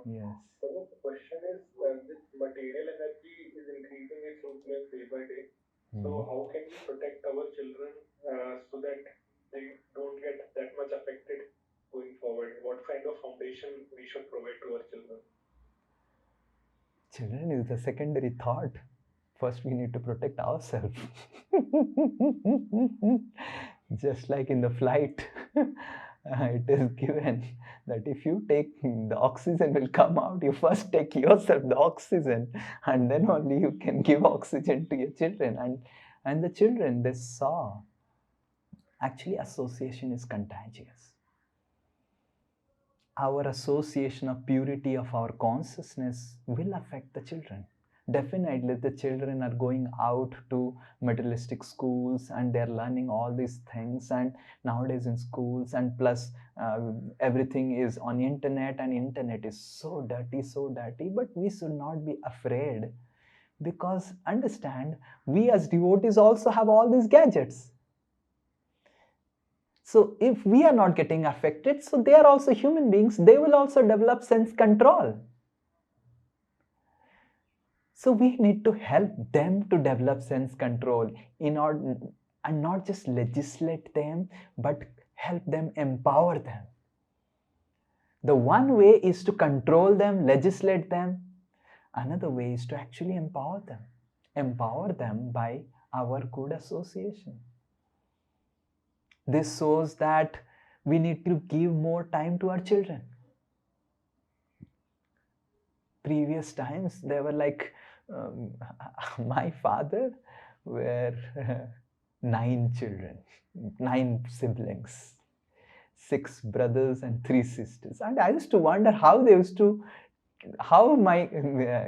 Yes. So the question is, this material energy is increasing its influence day by day. So how can we protect our children so that they don't get that much affected going forward? What kind of foundation we should provide to our children? Children is the secondary thought. First we need to protect ourselves. Just like in the flight, it is given that if you take, the oxygen will come out, you first take yourself the oxygen, and then only you can give oxygen to your children. And the children, they saw, actually association is contagious. Our association of purity of our consciousness will affect the children. Definitely the children are going out to materialistic schools and they're learning all these things, and nowadays in schools, and plus everything is on internet, and internet is so dirty, but we should not be afraid, because understand, we as devotees also have all these gadgets. So if we are not getting affected, so they are also human beings, they will also develop sense control. So we need to help them to develop sense control in order, and not just legislate them, but help them empower them. The one way is to control them, legislate them. Another way is to actually empower them. Empower them by our good association. This shows that we need to give more time to our children. Previous times, they were like, my father were 9 children, 9 siblings, 6 brothers and 3 sisters. And I used to wonder how my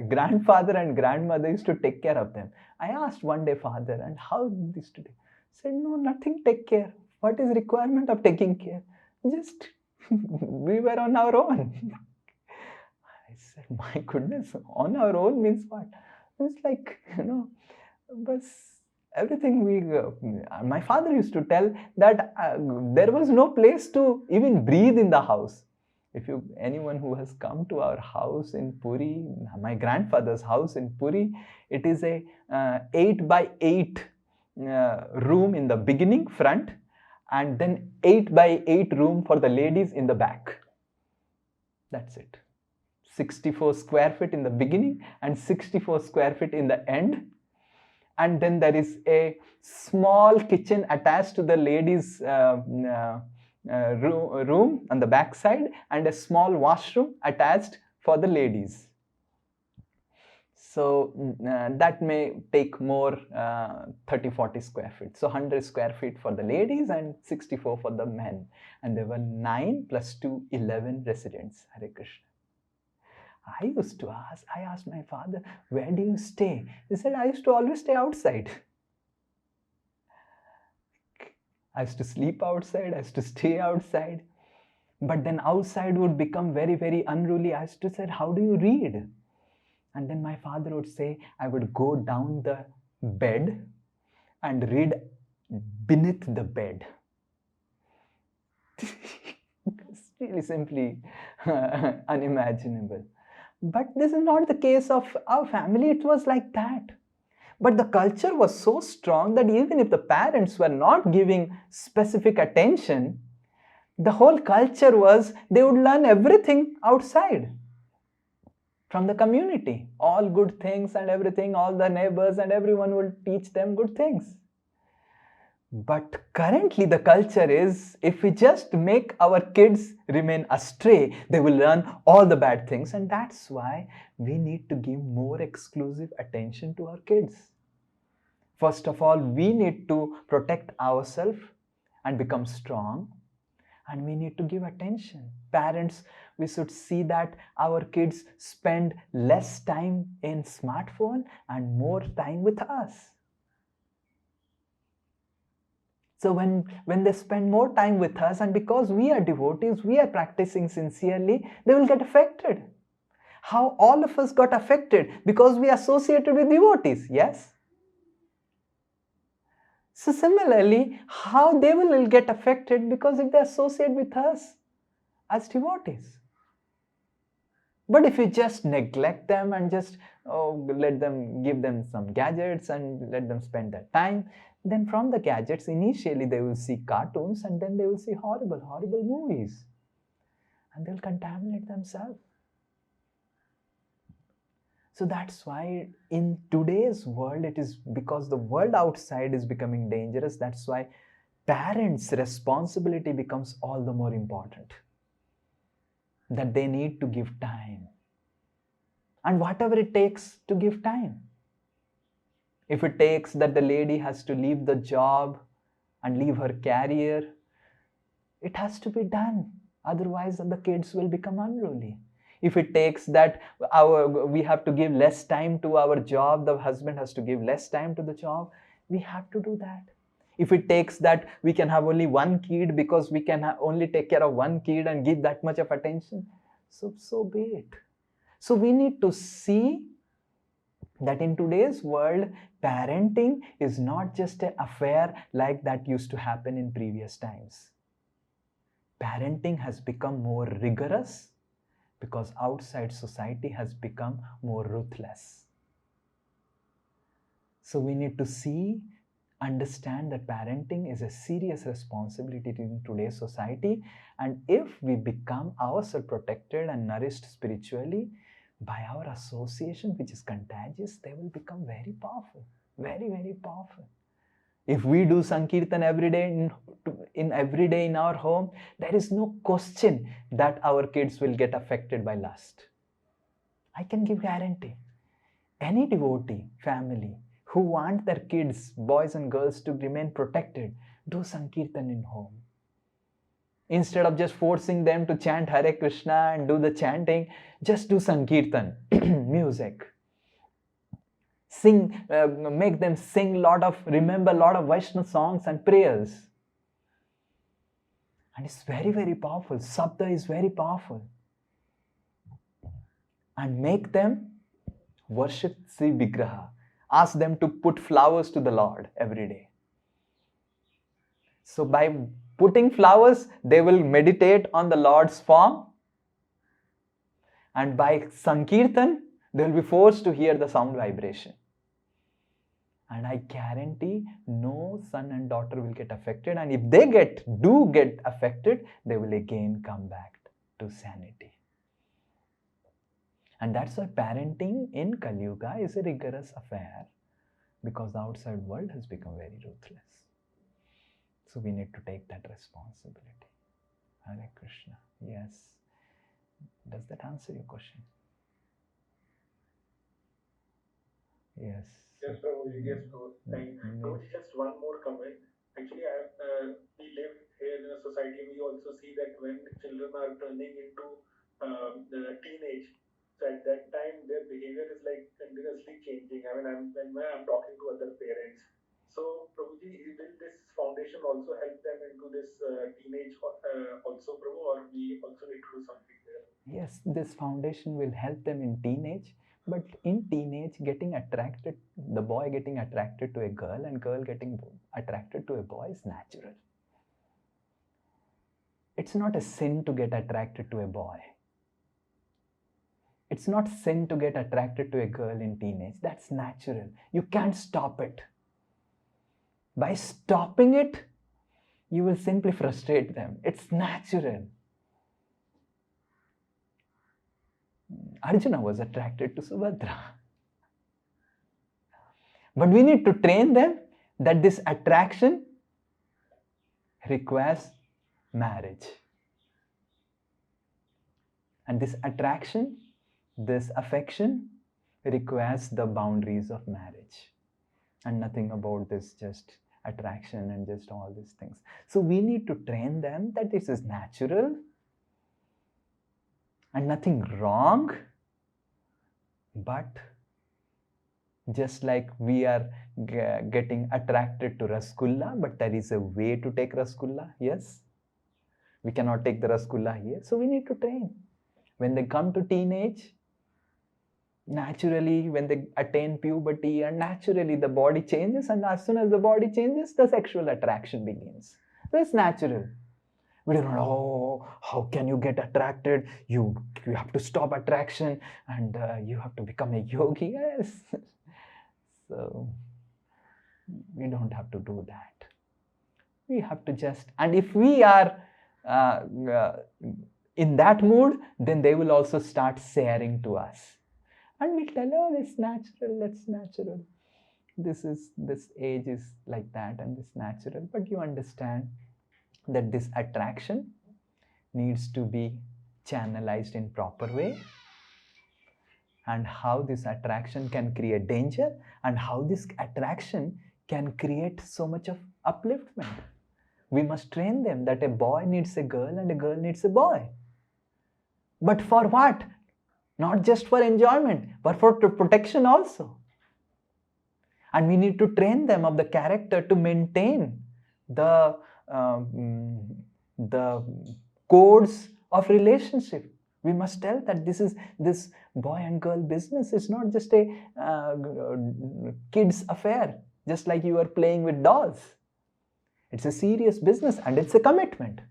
grandfather and grandmother used to take care of them. I asked one day, father, and how this to do? Said, no, nothing take care. What is requirement of taking care? Just we were on our own. I said, my goodness, on our own means what? It's like, but everything my father used to tell that there was no place to even breathe in the house. If anyone who has come to our house in Puri, my grandfather's house in Puri, it is a 8 by 8 room in the beginning front, and then 8 by 8 room for the ladies in the back. That's it. 64 square feet in the beginning and 64 square feet in the end. And then there is a small kitchen attached to the ladies' room on the back side, and a small washroom attached for the ladies. So that may take more 30-40 square feet. So 100 square feet for the ladies and 64 for the men. And there were 9 plus 2, 11 residents. Hare Krishna. I asked my father, where do you stay? He said, I used to always stay outside. I used to sleep outside, I used to stay outside. But then outside would become very, very unruly. I used to say, how do you read? And then my father would say, I would go down the bed and read beneath the bed. It's really simply unimaginable. But this is not the case of our family. It was like that. But the culture was so strong that even if the parents were not giving specific attention, the whole culture was they would learn everything outside from the community. All good things and everything, all the neighbors and everyone will teach them good things. But currently the culture is, if we just make our kids remain astray, they will learn all the bad things. And that's why we need to give more exclusive attention to our kids. First of all, we need to protect ourselves and become strong. And we need to give attention. Parents, we should see that our kids spend less time in smartphone and more time with us. So when they spend more time with us, and because we are devotees, we are practicing sincerely, they will get affected. How all of us got affected? Because we are associated with devotees, yes? So similarly, how they will get affected? Because if they associate with us as devotees. But if you just neglect them and just give them some gadgets and let them spend their time, then from the gadgets, initially they will see cartoons and then they will see horrible, horrible movies. And they'll contaminate themselves. So that's why in today's world, it is because the world outside is becoming dangerous. That's why parents' responsibility becomes all the more important. That they need to give time. And whatever it takes to give time. If it takes that the lady has to leave the job and leave her career, it has to be done. Otherwise, the kids will become unruly. If it takes that we have to give less time to our job, the husband has to give less time to the job, we have to do that. If it takes that we can have only one kid because we can only take care of one kid and give that much of attention, so be it. So we need to see that in today's world, parenting is not just an affair like that used to happen in previous times. Parenting has become more rigorous because outside society has become more ruthless. So we need to see understand that parenting is a serious responsibility in today's society. And if we become ourselves protected and nourished spiritually by our association, which is contagious, they will become very powerful, very, very powerful. If we do Sankirtan every day every day in our home, there is no question that our kids will get affected by lust. I can give guarantee. Any devotee family who want their kids, boys and girls, to remain protected, do Sankirtan in home. Instead of just forcing them to chant Hare Krishna and do the chanting, just do Sankirtan, music. Sing, make them sing remember a lot of Vaishnava songs and prayers. And it's very, very powerful. Sabda is very powerful. And make them worship Sri Vigraha. Ask them to put flowers to the Lord every day. So by putting flowers, they will meditate on the Lord's form. And by Sankirtan, they will be forced to hear the sound vibration. And I guarantee no son and daughter will get affected. And if they do get affected, they will again come back to sanity. And that's why parenting in Kali Yuga is a rigorous affair, because the outside world has become very ruthless. So we need to take that responsibility. Hare Krishna. Yes. Does that answer your question? Yes. Yes, Prabhuji. Yes, Prabhuji. Prabhuji, just one more comment. Actually, we live here in a society. We also see that when children are turning into teenage, so at that time their behavior is like continuously changing. I mean, when I'm talking to other parents. So, Prabhuji, will this foundation also help them into this teenage also, Prabhu, or we also need to do something there? Yes, this foundation will help them in teenage. But in teenage, the boy getting attracted to a girl and girl getting attracted to a boy is natural. It's not a sin to get attracted to a boy. It's not sin to get attracted to a girl in teenage. That's natural. You can't stop it. By stopping it, you will simply frustrate them. It's natural. Arjuna was attracted to Subhadra. But we need to train them that this attraction requires marriage. And this attraction, this affection requires the boundaries of marriage. And nothing about this just attraction and just all these things. So we need to train them that this is natural and nothing wrong. But just like we are getting attracted to Rasgulla, but there is a way to take Rasgulla, yes? We cannot take the Rasgulla here, so we need to train. When they come to teenage, naturally, when they attain puberty, and naturally the body changes, and as soon as the body changes, the sexual attraction begins. So it's natural. We don't know, how can you get attracted? You have to stop attraction and you have to become a yogi. Yes. So we don't have to do that. We have to just, and if we are in that mood, then they will also start sharing to us. And we'll tell, oh, it's natural, that's natural. This age is like that and this natural. But you understand that this attraction needs to be channelized in proper way, and how this attraction can create danger, and how this attraction can create so much of upliftment. We must train them that a boy needs a girl and a girl needs a boy. But for what? Not just for enjoyment, but for protection also. And we need to train them of the character to maintain the codes of relationship. We must tell that this boy and girl business is not just a kid's affair, just like you are playing with dolls. It's a serious business and it's a commitment.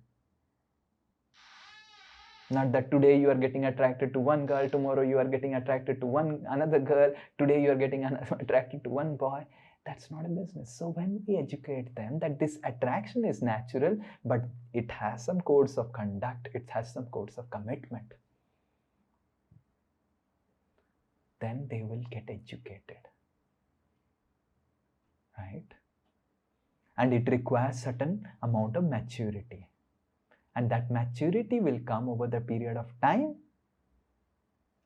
Not that today you are getting attracted to one girl, tomorrow you are getting attracted to another girl, today you are getting attracted to one boy. That's not a business. So when we educate them that this attraction is natural, but it has some codes of conduct, it has some codes of commitment, then they will get educated, right? And it requires certain amount of maturity, and that maturity will come over the period of time,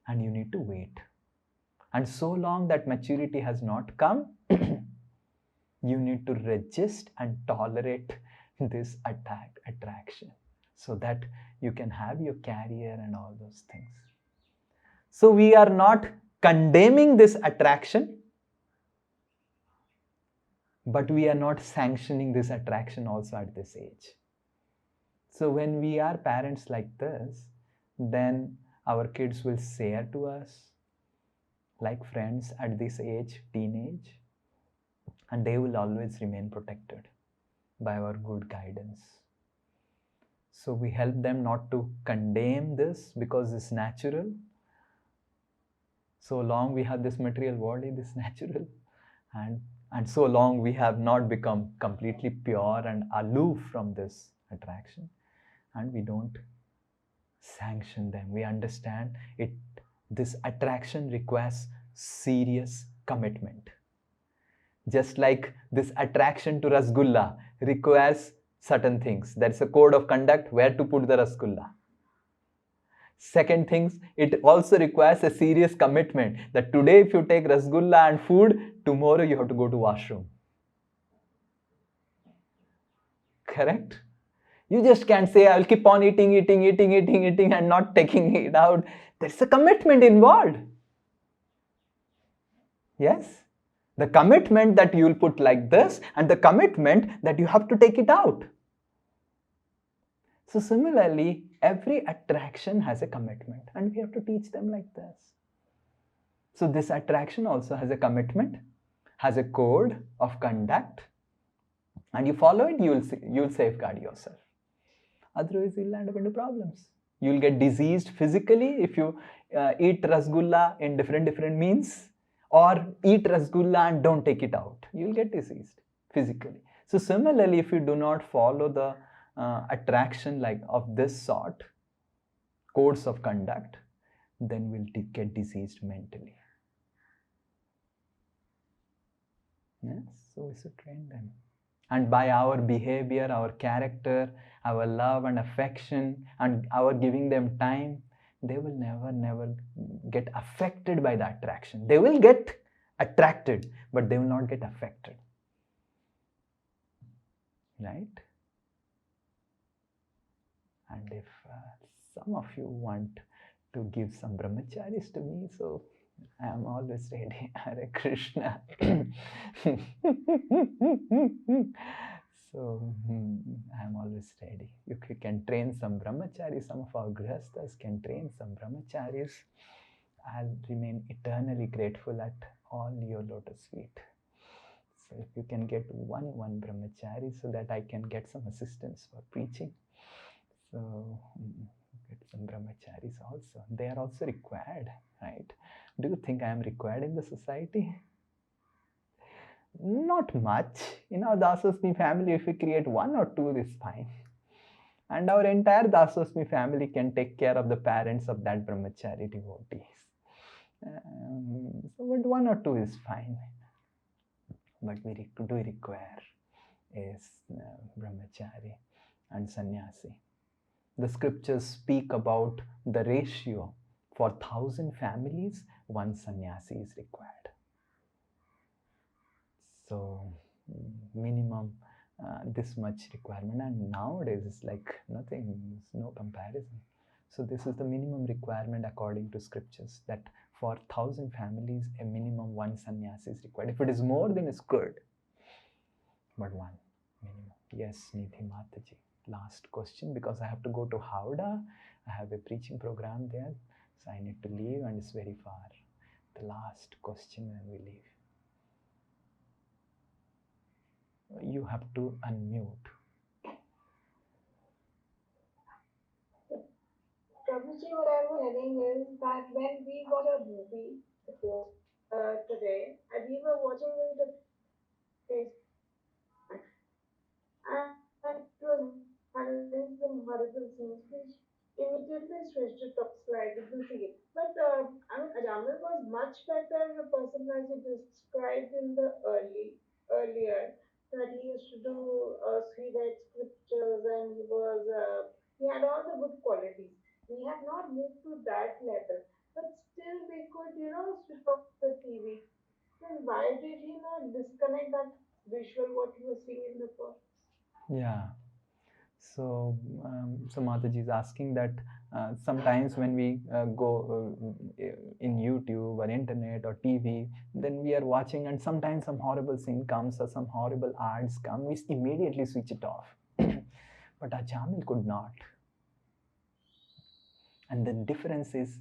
and you need to wait. And so long that maturity has not come, you need to resist and tolerate this attraction, so that you can have your career and all those things. So we are not condemning this attraction, but we are not sanctioning this attraction also at this age. So when we are parents like this, then our kids will say to us like friends at this age, teenage, and they will always remain protected by our good guidance. So we help them not to condemn this because it's natural. So long we have this material body, this natural, and so long we have not become completely pure and aloof from this attraction, and we don't sanction them. We understand it. This attraction requires serious commitment. Just like this attraction to rasgulla requires certain things. There is a code of conduct where to put the rasgulla. Second things, it also requires a serious commitment that today if you take rasgulla and food, tomorrow you have to go to washroom. Correct? You just can't say, I will keep on eating and not taking it out. There's a commitment involved. Yes? The commitment that you will put like this, and the commitment that you have to take it out. So similarly, every attraction has a commitment, and we have to teach them like this. So this attraction also has a commitment, has a code of conduct, and you follow it, you'll safeguard yourself. Otherwise, you'll land up into problems. You'll get diseased physically if you eat rasgulla in different means, or eat rasgulla and don't take it out. You'll get diseased physically. So similarly, if you do not follow the attraction like of this sort, codes of conduct, then we'll get diseased mentally. Yes, so we should train them. And by our behavior, our character, our love and affection, and our giving them time, they will never get affected by the attraction. They will get attracted, but they will not get affected. Right? And if some of you want to give some brahmacharis to me, so I am always ready. Hare Krishna. So I am always ready. You can train some brahmacharis. Some of our grihasthas can train some brahmacharis. I'll remain eternally grateful at all your lotus feet. So if you can get one brahmachari, so that I can get some assistance for preaching. So get some brahmacharis also. They are also required, right? Do you think I am required in the society? Not much. In our Dasosmi family, if we create one or two, is fine. And our entire Dasosmi family can take care of the parents of that brahmachari devotees. So but one or two is fine. But we do require is brahmachari and sannyasi. The scriptures speak about the ratio. For 1,000 families, one sannyasi is required. So minimum this much requirement, and nowadays it's like nothing, no comparison. So this is the minimum requirement according to scriptures, that for 1,000 families a minimum one sannyasi is required. If it is more, then it's good, but one minimum. Yes, Nidhi Mataji, last question, because I have to go to Howrah. I have a preaching program there, so I need to leave, and it's very far. The last question and we leave. You have to unmute. Prabhuji, what I was telling is that when we watch a movie today, and we were watching it and it was having some horrible scenes which immediately switched to top slide. You can see it. But Ajamil was much better a person as you described in the earlier that he used to do he read scriptures and he had all the good qualities. We have not moved to that level, but still we could switch off the TV. Then why did he not disconnect that visual what he was seeing in the past? Yeah. So, so Mataji is asking that sometimes when we go in YouTube or internet or TV, then we are watching, and sometimes some horrible scene comes or some horrible ads come, we immediately switch it off. But Ajamil could not. And the difference is,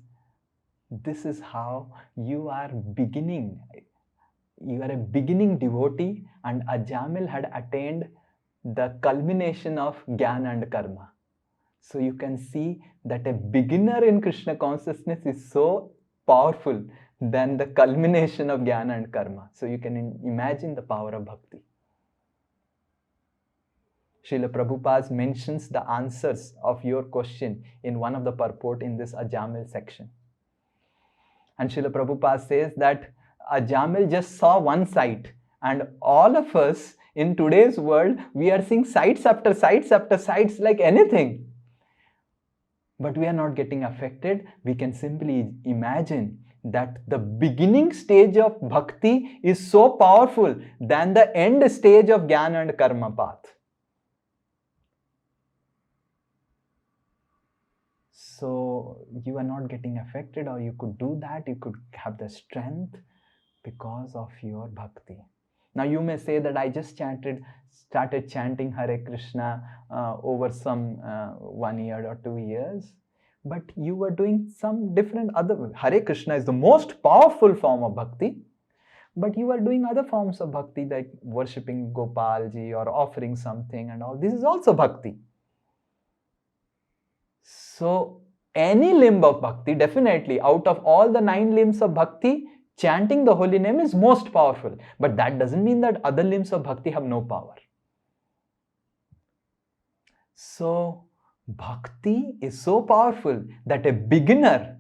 this is how you are beginning. You are a beginning devotee, and Ajamil had attained the culmination of Jnana and Karma. So you can see that a beginner in Krishna consciousness is so powerful than the culmination of Jnana and Karma. So you can imagine the power of bhakti. Srila Prabhupada mentions the answers of your question in one of the purport in this Ajamil section. And Srila Prabhupada says that Ajamil just saw one sight, and all of us in today's world, we are seeing sights after sights after sights like anything. But we are not getting affected. We can simply imagine that the beginning stage of bhakti is so powerful than the end stage of Jnana and Karma path. So you are not getting affected, or you could do that, you could have the strength because of your bhakti. Now you may say that I just started chanting Hare Krishna over some 1 year or 2 years, but you were doing some different other. Hare Krishna is the most powerful form of bhakti, but you are doing other forms of bhakti like worshipping Gopalji or offering something and all. This is also bhakti. So any limb of bhakti, definitely out of all the 9 limbs of bhakti, chanting the holy name is most powerful. But that doesn't mean that other limbs of bhakti have no power. So bhakti is so powerful that a beginner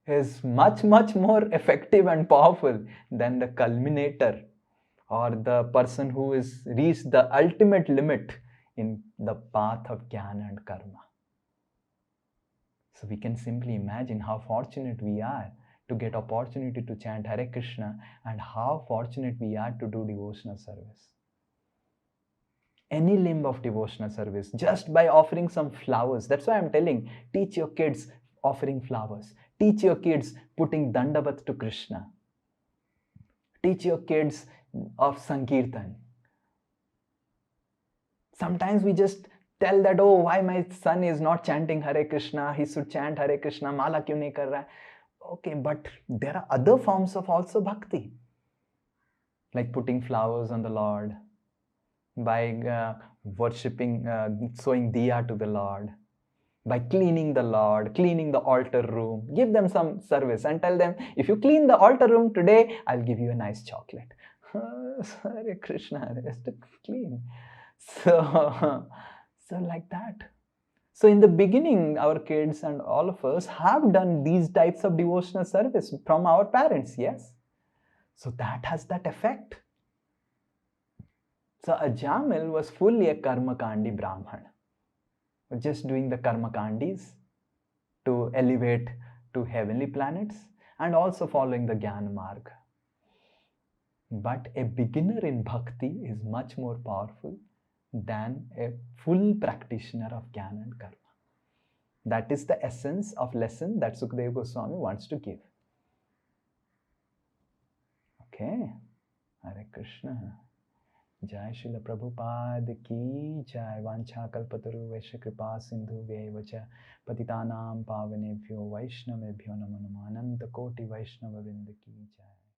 is much, much more effective and powerful than the culminator or the person who is reached the ultimate limit in the path of jnana and karma. So we can simply imagine how fortunate we are to get opportunity to chant Hare Krishna, and how fortunate we are to do devotional service. Any limb of devotional service, just by offering some flowers. That's why I'm telling, teach your kids offering flowers. Teach your kids putting dandavat to Krishna. Teach your kids of Sankirtan. Sometimes we just tell that, oh, why my son is not chanting Hare Krishna, he should chant Hare Krishna, mala kyun nahi kar raha hai? Okay, but there are other forms of also bhakti, like putting flowers on the Lord, by worshipping, sowing diya to the Lord, by cleaning the Lord, cleaning the altar room. Give them some service and tell them, if you clean the altar room today, I'll give you a nice chocolate. Hare Krishna, has to clean. So like that. So in the beginning, our kids and all of us have done these types of devotional service from our parents, yes. So that has that effect. So Ajamil was fully a karmakandi Brahman, just doing the karmakandis to elevate to heavenly planets and also following the Jnana Marga. But a beginner in bhakti is much more powerful than a full practitioner of Jnana and Karma. That is the essence of lesson that Sukadeva Goswami wants to give. Okay, Hare Krishna. Jai Srila Prabhupada ki jai. Vancha kalpataru vaishya kripa sindhu vyevacha patitanam pavanebhyo vaishnavebhyo namo namo. Ananta koti vaishnava vrinda ki jai.